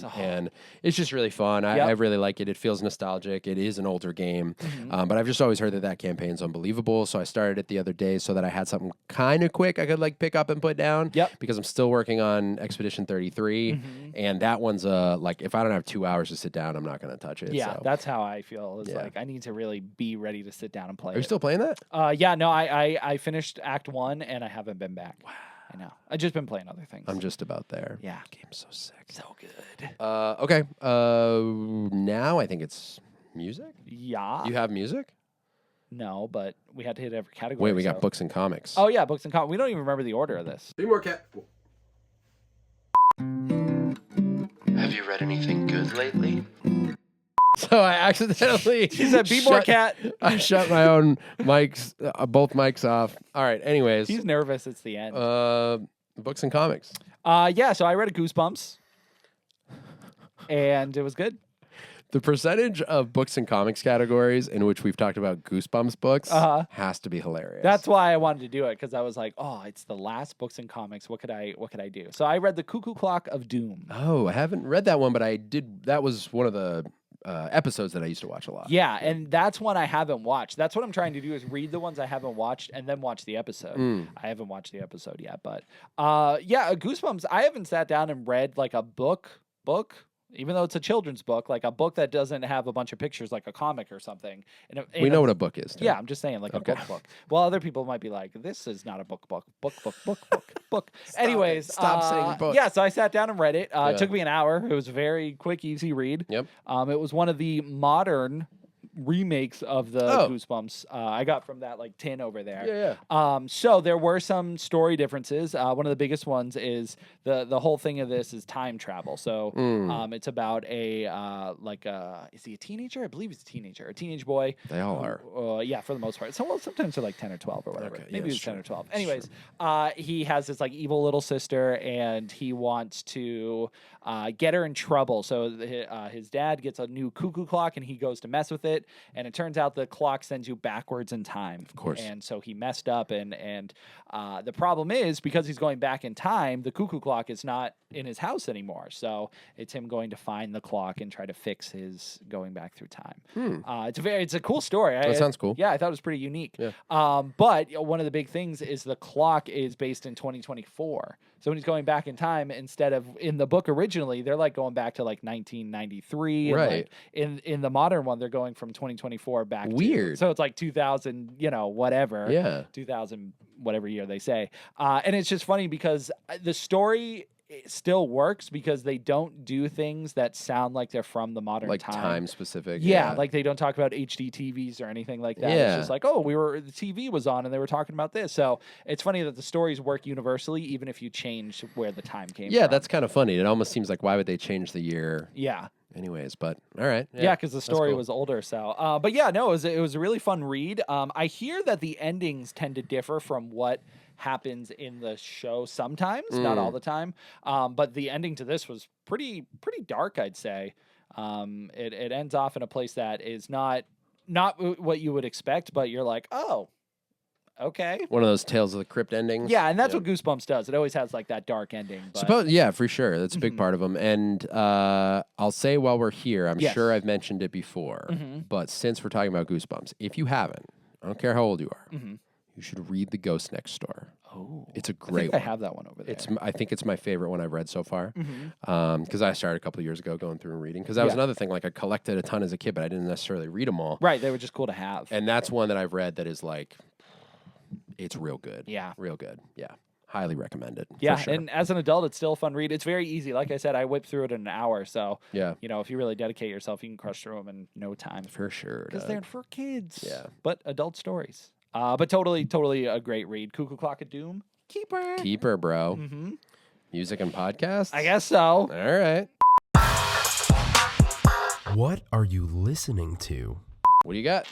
Yes. and it's just really fun. Yep. I really like it. It feels nostalgic. It is an older game, but I've just always heard that campaign's unbelievable. So I started it the other day so that I had something kind of quick I could like pick up and put down. Yep. Because I'm still working on Expedition 33, and that one's like if I don't have 2 hours to sit down, I'm not going to touch it. Yeah, so. that's how I feel. It's Yeah. like I need to really be ready to sit down and play. Are you still playing that? Yeah, no, I finished Act 1 and I haven't been back. Wow. I know. I've just been playing other things. I'm just about there. Yeah. Game's so sick. So good. Okay. Now I think it's music. Yeah. You have music? No, but we had to hit every category. Wait, we got so- books and comics. Oh, yeah, books and comics. We don't even remember the order of this. Be more cat. Have you read anything good lately? So I accidentally. He said, "Be more cat." I shut my own mics, both mics off. All right. Anyways, He's nervous. It's the end. books and comics. Yeah, so I read a Goosebumps, and it was good. The percentage of books and comics categories in which we've talked about Goosebumps books has to be hilarious. That's why I wanted to do it, because I was like, oh, it's the last books and comics. What could I do? So I read the Cuckoo Clock of Doom. Oh, I haven't read that one, but I did. That was one of the episodes that I used to watch a lot. Yeah, and that's one I haven't watched. That's what I'm trying to do, is read the ones I haven't watched and then watch the episode. I haven't watched the episode yet, but yeah, Goosebumps. I haven't sat down and read like a book, even though it's a children's book, like a book that doesn't have a bunch of pictures, like a comic or something. And We know what a book is. Tim. Yeah, I'm just saying, like Okay. a book. Well, other people might be like, this is not a book. Anyways, Stop saying book. Yeah, so I sat down and read it. Yeah. It took me an hour. It was a very quick, easy read. Yep. It was one of the modern remakes of the Oh. Goosebumps. I got from that like tin over there. Yeah. So there were some story differences. One of the biggest ones is the whole thing of this is time travel. So it's about is he a teenager? I believe he's a teenager, a teenage boy. They all are. Yeah, for the most part. So well, sometimes they're like 10 or 12 or whatever. Okay, yeah, Maybe he's sure, 10 or 12. Anyways, he has this like evil little sister, and he wants to get her in trouble. So his dad gets a new cuckoo clock, and he goes to mess with it. And it turns out the clock sends you backwards in time. Of course. And so he messed up, and the problem is, because he's going back in time, the cuckoo clock is not in his house anymore. So it's him going to find the clock and try to fix his going back through time. It's a cool story. That sounds cool. Yeah, I thought it was pretty unique. Yeah. But one of the big things is the clock is based in 2024. So when he's going back in time, instead of in the book originally, they're like going back to like 1993. And Right. like in the modern one, they're going from 2024 back. Weird. So it's like 2000, whatever. Yeah. 2000, whatever year they say. And it's just funny because the story still works because they don't do things that sound like they're from the modern Like time. time specific. Yeah, like they don't talk about HD TVs or anything like that. It's Yeah. just like, oh, the TV was on and they were talking about this. So it's funny that the stories work universally, even if you change where the time came Yeah, from. that's kind of funny. It almost seems like why would they change the year? Yeah. Anyways, but all right. Yeah, because the that's story cool. was older. So, but yeah, no, it was a really fun read. I hear that the endings tend to differ from what happens in the show sometimes, not all the time. But the ending to this was pretty dark, I'd say. It ends off in a place that is not what you would expect, but you're like, oh, okay. One of those Tales of the Crypt endings. Yeah, and that's what Goosebumps does. It always has like that dark ending. But Yeah, for sure. That's a big part of them. And I'll say while we're here, I'm Yes. sure I've mentioned it before, but since we're talking about Goosebumps, if you haven't, I don't care how old you are, you should read The Ghost Next Door. Oh, It's a I great think one. I have that one over there. I think it's my favorite one I've read so far. Because I started a couple of years ago going through and reading. Because that was Yeah. another thing. Like I collected a ton as a kid, but I didn't necessarily read them all. Right, they were just cool to have. And that's one that I've read that is like, it's real good. Yeah. Real good. Yeah. Highly recommended. Yeah, for sure. and as an adult, it's still a fun read. It's very easy. Like I said, I whipped through it in an hour. So, yeah. if you really dedicate yourself, you can crush through them in no time. For sure. Because they're for kids. Yeah. But adult stories. But totally a great read. Cuckoo Clock of Doom. Keeper. Keeper, bro. Mm-hmm. Music and podcasts? I guess so. All right. What are you listening to? What do you got?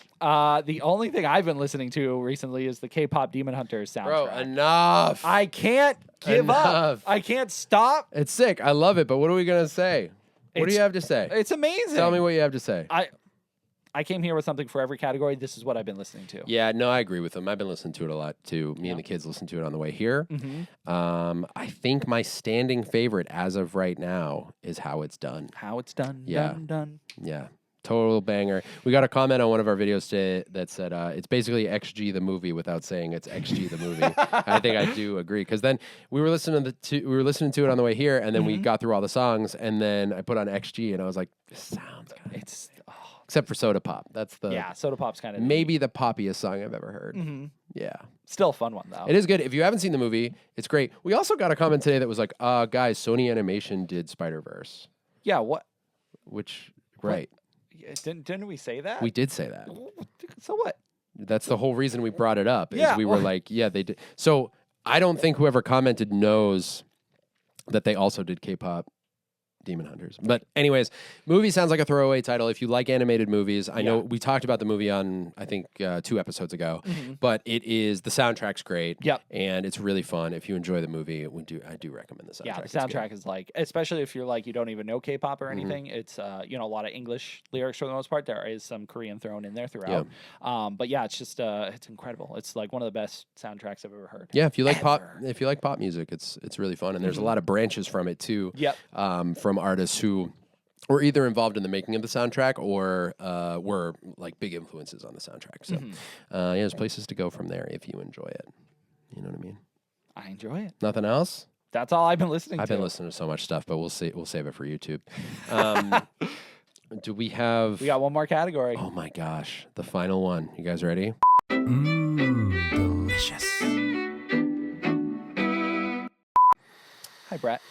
The only thing I've been listening to recently is the KPop Demon Hunters soundtrack. Bro, enough. I can't give up. Enough. I can't stop. It's sick. I love it, but what are we going to say? What do you have to say? It's amazing. Tell me what you have to say. I I came here with something for every category. This is what I've been listening to. Yeah, no, I agree with him. I've been listening to it a lot too. Me and the kids listen to it on the way here. I think my standing favorite as of right now is How It's Done. How It's Done, Yeah. done. Yeah. Total banger. We got a comment on one of our videos today that said it's basically XG the movie without saying it's XG the movie. I think I do agree because then we were listening to it on the way here, and then we got through all the songs, and then I put on XG, and I was like, this sounds kind of. It's Except for Soda Pop. That's the yeah. Soda Pop's kind of maybe the poppiest song I've ever heard. Yeah. still a fun one though. It is good. If you haven't seen the movie, it's great. We also got a comment today that was like, guys, Sony Animation did Spider-Verse. Yeah. What? Which, right. Yeah, didn't we say that? We did say that. So what? That's the whole reason we brought it up. Is Yeah, we were like, yeah, they did. So I don't think whoever commented knows that they also did K-pop Demon Hunters. But anyways, movie sounds like a throwaway title. If you like animated movies, I know we talked about the movie on, I think, 2 episodes ago, but it is, the soundtrack's great. Yep. And it's really fun. If you enjoy the movie, I do recommend the soundtrack. Yeah, the It's good. soundtrack is like, especially if you're like, you don't even know K-pop or anything, it's, a lot of English lyrics for the most part. There is some Korean thrown in there throughout. But yeah, it's just, it's incredible. It's like one of the best soundtracks I've ever heard. Yeah, if you like pop music, it's really fun. And there's a lot of branches from it too. Yep. From artists who were either involved in the making of the soundtrack or were like big influences on the soundtrack. So there's places to go from there if you enjoy it. You know what I mean? I enjoy it. Nothing else? That's all I've been listening to. I've been listening to so much stuff, but we'll save it for YouTube. Do we have? We got one more category. Oh my gosh, the final one. You guys ready? Delicious. Hi, Brett.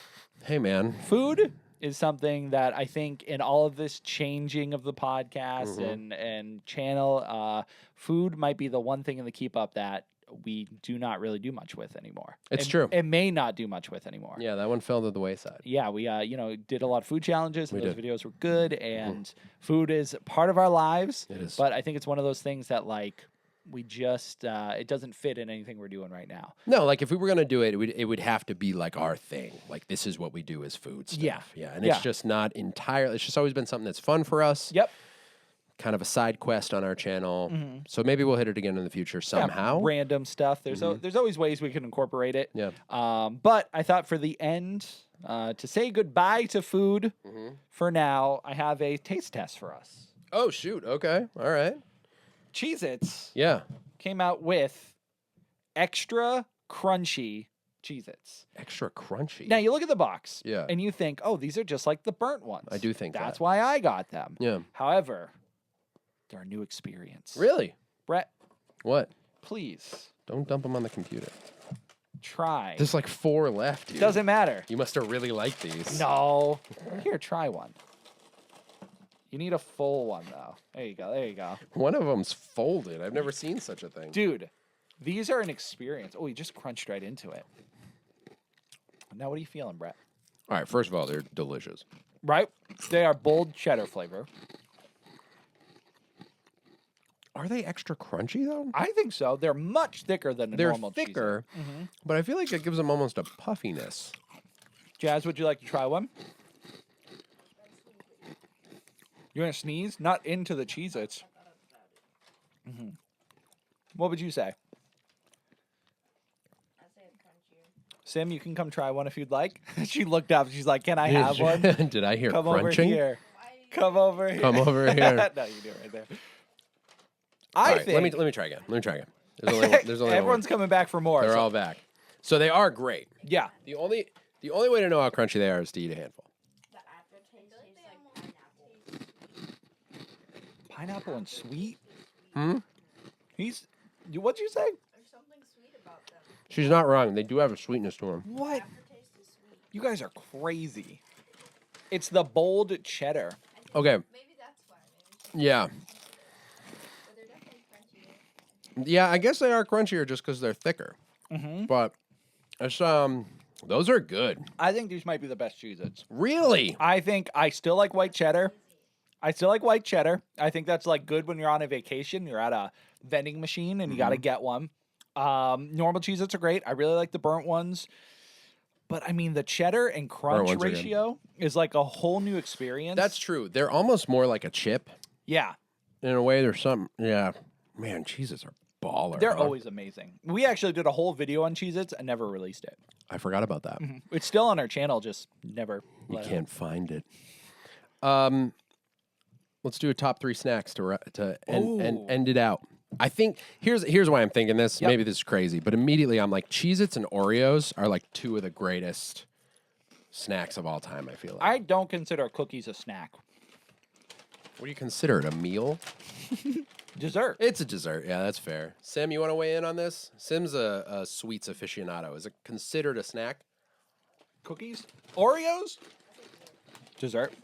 Hey man. Food is something that I think in all of this changing of the podcast and channel, food might be the one thing in the keep up that we do not really do much with anymore. It's true. It may not do much with anymore. Yeah, that one fell to the wayside. Yeah, we did a lot of food challenges, and We those did. videos were good, and food is part of our lives. It is. But I think it's one of those things that like we just it doesn't fit in anything we're doing right now. No, like if we were gonna do it, it would have to be like our thing. Like this is what we do as food stuff. Yeah. And Yeah. it's just not entirely. It's just always been something that's fun for us. Yep. Kind of a side quest on our channel. So maybe we'll hit it again in the future somehow. Yeah, random stuff. There's there's always ways we can incorporate it. Yeah. But I thought for the end, to say goodbye to food for now, I have a taste test for us. Oh shoot. Okay. All right. Cheez-Its Yeah. came out with extra crunchy Cheez-Its. Extra crunchy. Now you look at the box, Yeah. and you think, oh, these are just like the burnt ones. I do think that's that. why I got them. Yeah. However, they're a new experience. Really? Brett, What? please Don't dump them on the computer. try. There's like 4 left. Dude. Doesn't matter. You must have really liked these. No. Here, try one. You need a full one, though. There you go. There you go. One of them's folded. I've never seen such a thing. Dude, these are an experience. Oh, you just crunched right into it. Now, what are you feeling, Brett? All right. First of all, they're delicious. Right? They are bold cheddar flavor. Are they extra crunchy though? I think so. They're much thicker than a They're normal Cheez-It. thicker, but I feel like it gives them almost a puffiness. Jazz, would you like to try one? You want to sneeze? Not into the Cheez-Its. What would you say? I say it's crunchier. Sim, you can come try one if you'd like. She looked up. She's like, can I have one? Did I hear Come over crunching? here. Come over here. Come over here. No, you do it right there. All I right, think let me try again. There's only one. There's only everyone's one. coming back for more. They're so- all back. So they are great. yeah. The only way to know how crunchy they are is to eat a handful. The aftertaste tastes like pineapple. Pineapple and sweet. Hmm? What'd you say? There's something sweet about them. She's not wrong. They do have a sweetness to them. What? Aftertaste is sweet. You guys are crazy. It's the bold cheddar. Okay. Maybe that's why. Maybe. Yeah. But they're definitely crunchier. Yeah. I guess they are crunchier just because they're thicker. But it's those are good. I think these might be the best Cheez-Its. Really? I think I still like white cheddar. I think that's like good when you're on a vacation. You're at a vending machine and you got to get one. Normal Cheez-Its are great. I really like the burnt ones. But I mean, the cheddar and crunch ones are good. ratio is like a whole new experience. That's true. They're almost more like a chip. Yeah. in a way, there's something. Yeah, man, Cheez-Its are baller. They're huh? always amazing. We actually did a whole video on Cheez-Its and never released it. I forgot about that. It's still on our channel, just never. You let it can't find it. Let's do a top 3 snacks to end it out. I think here's why I'm thinking this. Yep. Maybe this is crazy, but immediately I'm like, Cheez-Its and Oreos are like 2 of the greatest snacks of all time. I feel like. I don't consider cookies a snack. What do you consider it? A meal? Dessert. It's a dessert. Yeah, that's fair. Sim, you want to weigh in on this? Sim's a sweets aficionado. Is it considered a snack? Cookies? Oreos? Dessert.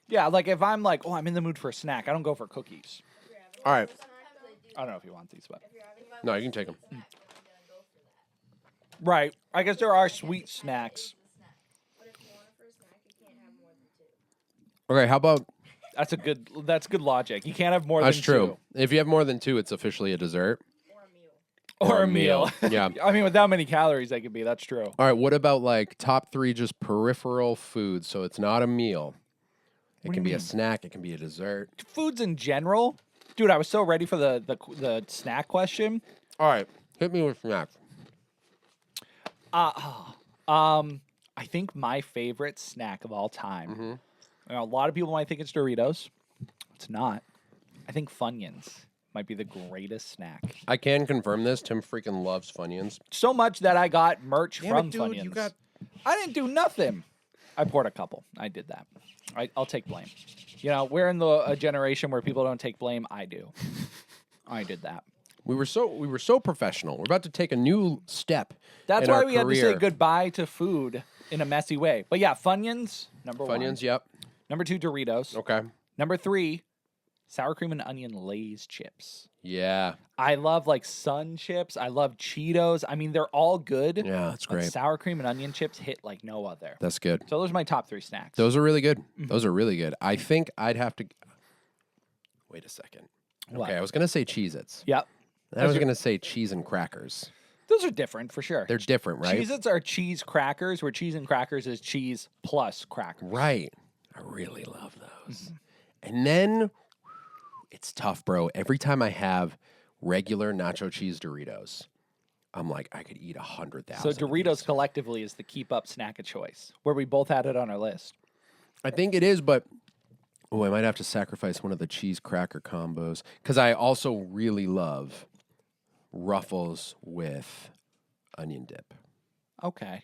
Yeah, like if I'm like, oh, I'm in the mood for a snack, I don't go for cookies. All right. I don't know if you want these, but. No, you can take them. Right. I guess there are sweet snacks. Okay, how about That's good logic. You can't have more that's than true. If you have more than 2, it's officially a dessert. two. Or a meal. Yeah. I mean, with that many calories, they could be. That's true. All right, what about like top 3 just peripheral foods? So it's not a meal. It can be a snack. It can be a dessert. Foods in general, dude. I was so ready for the snack question. All right, hit me with snacks. I think my favorite snack of all time. You know, a lot of people might think it's Doritos. It's not. I think Funyuns might be the greatest snack. I can confirm this. Tim freaking loves Funyuns. So much that I got merch Damn from it, dude, Funyuns. you got- I didn't do nothing. I poured a couple. I did that. I'll take blame. You know, we're in a generation where people don't take blame. I do. I did that. We were so professional. We're about to take a new step. That's in why our we had to say career. goodbye to food in a messy way. But yeah, Funyuns, number 1. Funyuns, yep. Number 2, Doritos. Okay. Number 3, sour cream and onion Lay's chips. Yeah. I love like Sun chips. I love Cheetos. I mean, they're all good. Yeah, that's but great. sour cream and onion chips hit like no other. That's good. So those are my top 3 snacks. Those are really good. Those are really good. I think I'd have to. Wait a second. What? Okay, I was gonna say Cheez-Its. Yep. I was gonna say cheese and crackers. Those are different for sure. They're different, right? Cheez-Its are cheese crackers, where cheese and crackers is cheese plus crackers. Right. I really love those. And then it's tough, bro. Every time I have regular nacho cheese Doritos, I'm like, I could eat 100,000. So of Doritos these. collectively is the KPop snack of choice, where we both had it on our list. I think it is, but I might have to sacrifice one of the cheese cracker combos because I also really love Ruffles with onion dip. Okay.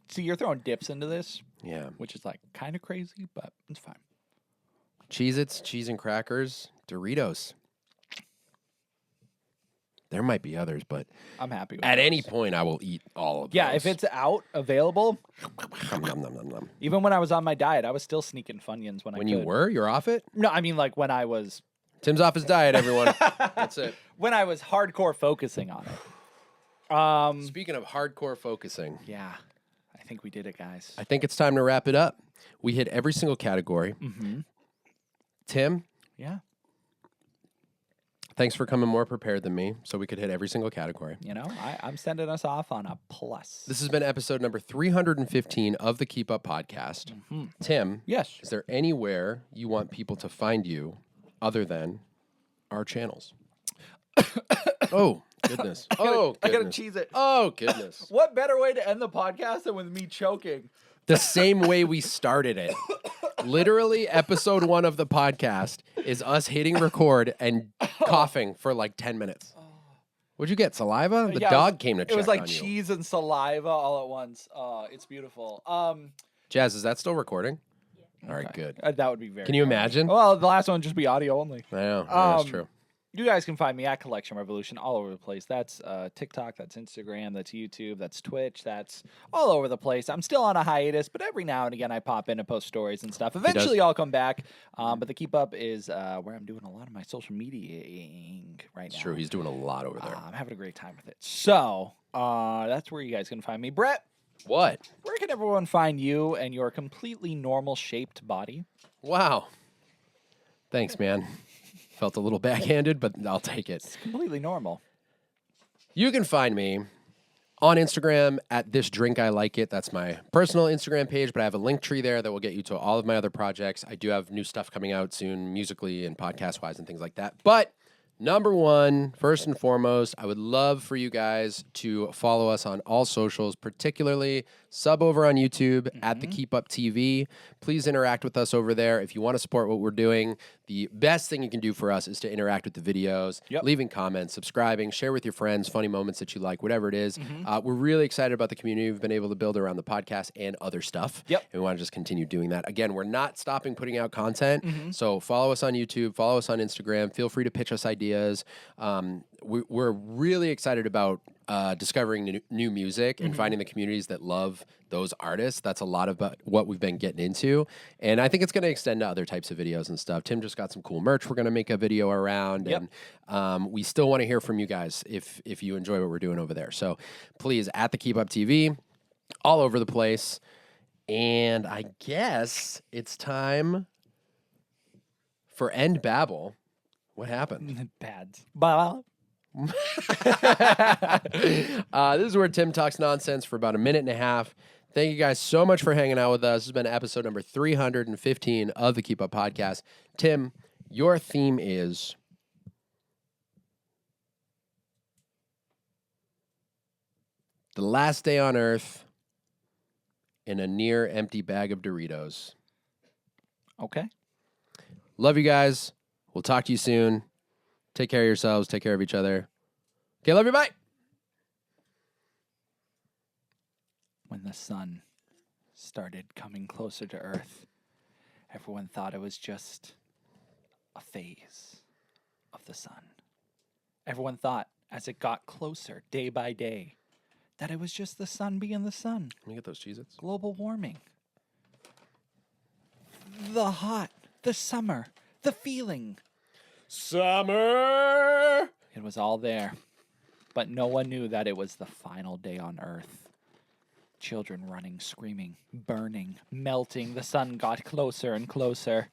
See, you're throwing dips into this, Yeah. which is like kind of crazy, but it's fine. Cheez-Its, cheese and crackers, Doritos. There might be others, but I'm happy with at those. any point I will eat all of Yeah, those. if it's out, available. Nom, nom, nom, nom, nom. Even when I was on my diet, I was still sneaking Funyuns when I When could. you were, you're off it? No, I mean like when I was Tim's off his diet, everyone. That's it. when I was hardcore focusing on it. Speaking of hardcore focusing, Yeah, I think we did it, guys. I think it's time to wrap it up. We hit every single category. Tim, Yeah, thanks for coming more prepared than me so we could hit every single category. you know, I'm sending us off on a plus. This has been episode number 315 of the Keep Up podcast. Tim, Yes. is there anywhere you want people to find you other than our channels? Oh, goodness. Oh, I gotta goodness. cheese it. Oh, goodness. What better way to end the podcast than with me choking? The same way we started it. Literally, episode 1 of the podcast is us hitting record and coughing for like 10 minutes. What'd you get? Saliva? The Yeah, dog came to check It was like on you. cheese and saliva all at once. It's beautiful. Jazz, is that still recording? All right, good. That would be very. Can you funny. imagine? Well, the last one would just be audio only. I know. Yeah, that's true. You guys can find me at Collection Revolution all over the place. That's TikTok, that's Instagram, that's YouTube, that's Twitch, that's all over the place. I'm still on a hiatus, but every now and again I pop in and post stories and stuff. Eventually I'll come back. But the Keep Up is where I'm doing a lot of my social media right It's now. true. He's doing a lot over there. I'm having a great time with it. So that's where you guys can find me. Brett, What? where can everyone find you and your completely normal shaped body? Wow. Thanks, man. Felt a little backhanded, but I'll take it. Completely normal. You can find me on Instagram at This Drink I Like It. That's my personal Instagram page, but I have a link tree there that will get you to all of my other projects. I do have new stuff coming out soon, musically and podcast-wise and things like that. But number one, first and foremost, I would love for you guys to follow us on all socials, particularly sub over on YouTube at the KPop TV. Please interact with us over there. If you want to support what we're doing, the best thing you can do for us is to interact with the videos, leaving comments, subscribing, share with your friends, funny moments that you like, whatever it is. We're really excited about the community we've been able to build around the podcast and other stuff. And we want to just continue doing that. Again, we're not stopping putting out content. So follow us on YouTube, follow us on Instagram. Feel free to pitch us ideas. We're really excited about discovering new music and finding the communities that love those artists. That's a lot about what we've been getting into. And I think it's going to extend to other types of videos and stuff. Tim just got some cool merch we're going to make a video around. And we still want to hear from you guys if you enjoy what we're doing over there. So please, at the KPop TV, all over the place. And I guess it's time for End Babble. What happened? Pads. This is where Tim talks nonsense for about a minute and a half. Thank you guys so much for hanging out with us. This has been episode number 315 of the KPop Podcast. Tim, your theme is the last day on Earth in a near empty bag of Doritos. Okay. Love you guys. We'll talk to you soon. Take care of yourselves. Take care of each other. Okay, love you. Bye. When the sun started coming closer to Earth, everyone thought it was just a phase of the sun. Everyone thought, as it got closer day by day, that it was just the sun being the sun. Let me get those Cheez-Its. Global warming. The hot, the summer, the feeling. Summer! It was all there. But no one knew that it was the final day on Earth. Children running, screaming, burning, melting. The sun got closer and closer.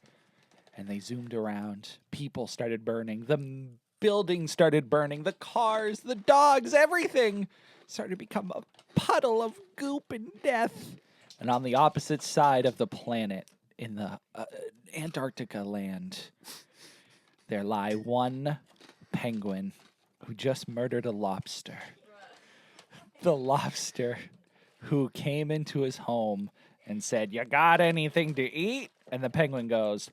And they zoomed around. People started burning. The buildings started burning. The cars, the dogs, everything started to become a puddle of goop and death. And on the opposite side of the planet, in the Antarctica land, there lie one penguin who just murdered a lobster. The lobster who came into his home and said, "You got anything to eat?" And the penguin goes,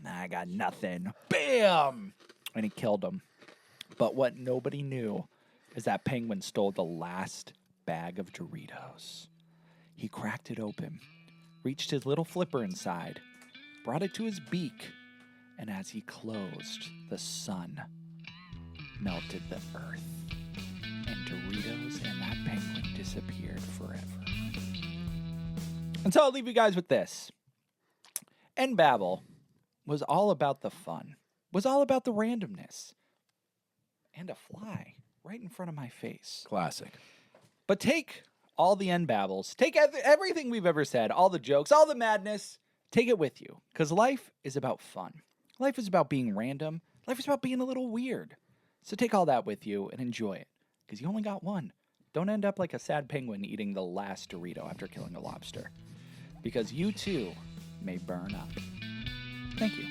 "I got nothing." Bam! And he killed him. But what nobody knew is that penguin stole the last bag of Doritos. He cracked it open, reached his little flipper inside, brought it to his beak, and as he closed, the sun melted the earth. And Doritos and that penguin disappeared forever. And so I'll leave you guys with this. End Babble was all about the fun, was all about the randomness, and a fly right in front of my face. Classic. But take all the end babbles, take everything we've ever said, all the jokes, all the madness, take it with you. Because life is about fun. Life is about being random. Life is about being a little weird. So take all that with you and enjoy it. Because you only got one. Don't end up like a sad penguin eating the last Dorito after killing a lobster. Because you too may burn up. Thank you.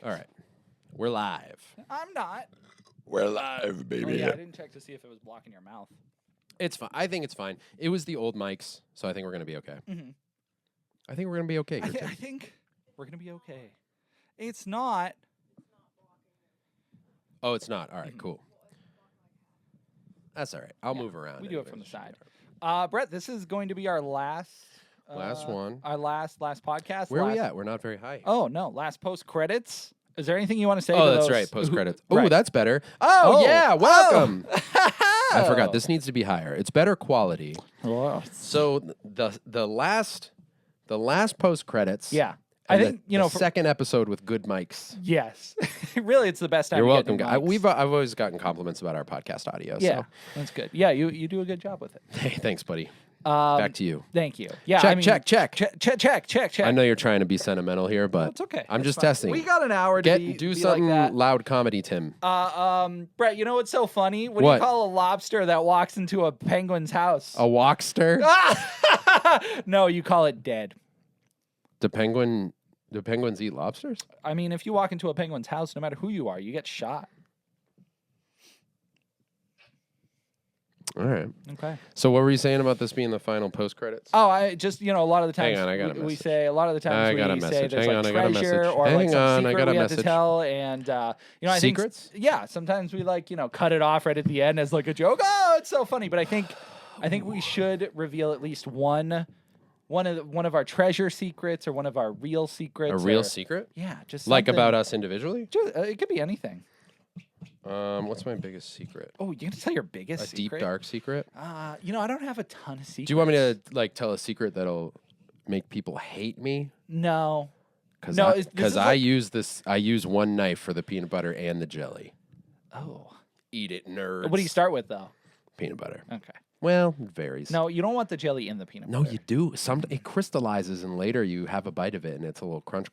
All right. We're live. I'm not. We're live, Oh, baby. yeah, I didn't check to see if it was blocking your mouth. It's fine. I think it's fine. It was the old mics, so I think we're going to be okay. Mhm. I think we're going to be okay here, Tim. I think we're going to be okay. It's not. Oh, it's not. All right, cool. That's all right. I'll move around. We do it from the anyways. side. Brett, this is going to be our last. Last one. Our last podcast. Where are we last- at? We're not very high. Oh, no. Last post credits. Is there anything you want to say? Oh, to that's those right. Post who- credits. Oh, Right. that's better. Oh, yeah. Welcome. Oh. I forgot. This needs to be higher. It's better quality. Oh. So the last the last post credits. Yeah. And I think, the second episode with good mics. Yes. Really, it's the best time. You're to welcome, get guys. new mics. I've always gotten compliments about our podcast audio. Yeah, So. that's good. Yeah, you do a good job with it. Hey, thanks, buddy. Back to you. Thank you. Yeah, Check, I mean, check. check. I know you're trying to be sentimental here, but It's okay. I'm It's just fine. testing. We got an hour to do be something like that. loud comedy, Tim. Brett, you know what's so funny? What do you call a lobster that walks into a penguin's house? A walkster? No, you call it dead. Do penguins eat lobsters? I mean, if you walk into a penguin's house, no matter who you are, you get shot. All right. Okay. So what were you saying about this being the final post credits? Oh, I just, a lot of the times Hang on, I got a we message. say a lot of the times I got a we say message. there's Hang like on, I got a treasure message. or like Hang some on, I secret got a we have to message. tell, and I Secrets? think yeah, sometimes we like cut it off right at the end as like a joke. Oh, it's so funny, but I think we should reveal at least one of our treasure secrets or one of our real secrets. A real or- secret? Yeah, just Like something- about us individually? Just, it could be anything. What's my biggest secret? Oh, you're gonna tell your biggest A secret? deep dark secret? I don't have a ton of secrets. Do you want me to tell a secret that'll make people hate me? No. Because No, this is I like- use one knife for the peanut butter and the jelly. Oh. Eat it, nerds. What do you start with though? Peanut butter. Okay. Well, it varies. No, you don't want the jelly in the peanut No, butter. you do. It crystallizes, and later you have a bite of it, and it's a little crunch.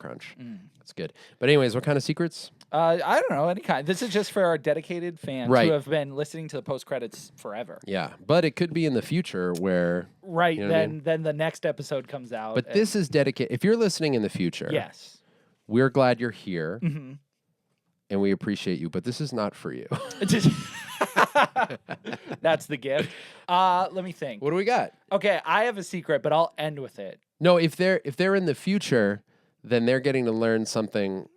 It's good. But anyways, what kind of secrets? I don't know, any kind. This is just for our dedicated fans Right. who have been listening to the post credits forever. Yeah, but it could be in the future where. Right. You know what I mean? Then the next episode comes out. But this is dedicated. If you're listening in the future, yes. we're glad you're here, Mm-hmm. and we appreciate you. But this is not for you. That's the gift. Let me think. What do we got? Okay, I have a secret, but I'll end with it. No, if they're in the future, then they're getting to learn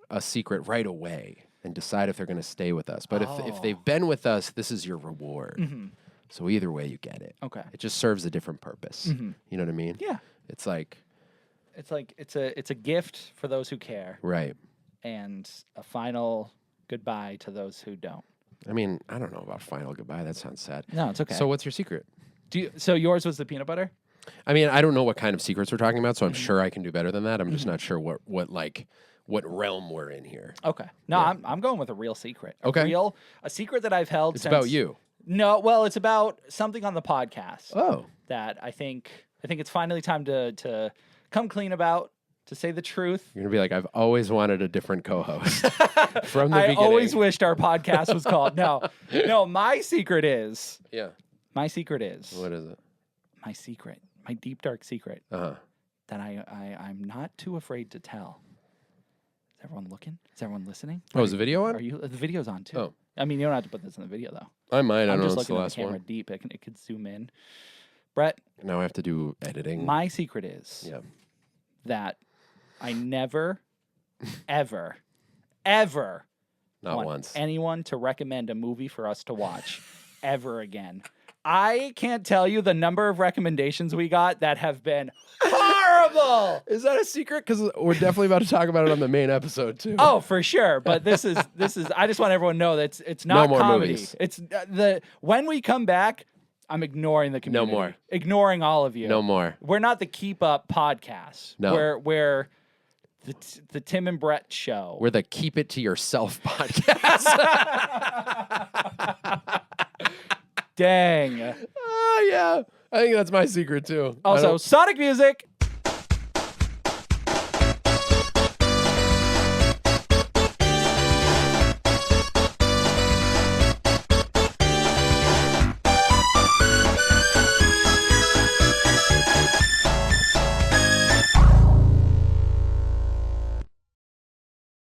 a secret right away and decide if they're going to stay with us. But if they've been with us, this is your reward. Mm-hmm. So either way, you get it. Okay. It just serves a different purpose. Mhm. You know what I mean? Yeah. It's like It's a gift for those who care, right. and a final goodbye to those who don't. I mean, I don't know about final goodbye. That sounds sad. No, it's okay. So what's your secret? So yours was the peanut butter? I mean, I don't know what kind of secrets we're talking about, so I'm Mm-hmm. sure I can do better than that. I'm just not sure what realm we're in here. Okay. No, I'm going with a real secret. Okay. A secret that I've held It's since about you. No, well, it's about something on the podcast Oh. that I think it's finally time to come clean about, to say the truth. You're gonna be like, I've always wanted a different co-host from the I beginning. always wished our podcast was called. No, my secret is. Yeah. My secret is. What is it? My secret. My deep dark secret Uh-huh. that I'm not too afraid to tell. Is everyone looking? Is everyone listening? Oh, is the video on? Are you? The video's on too. Oh. I mean, you don't have to put this in the video though. I might. I I'm don't know. just It's the looking at last the camera one. deep. It could zoom in. Brett, Now I have to do editing. my secret is Yeah. that I never, ever, ever Not want once. anyone to recommend a movie for us to watch ever again. I can't tell you the number of recommendations we got that have been horrible. Is that a secret? Because we're definitely about to talk about it on the main episode too. Oh, for sure. But this is. I just want everyone to know that it's not No more comedy. movies. It's when we come back, I'm ignoring the community. more. Ignoring all of you. No more. We're not the Keep Up podcast. No. We're the Tim and Brett show. We're the Keep It to Yourself podcast. Dang. Oh yeah. I think that's my secret too. I Also, don't- Sonic music.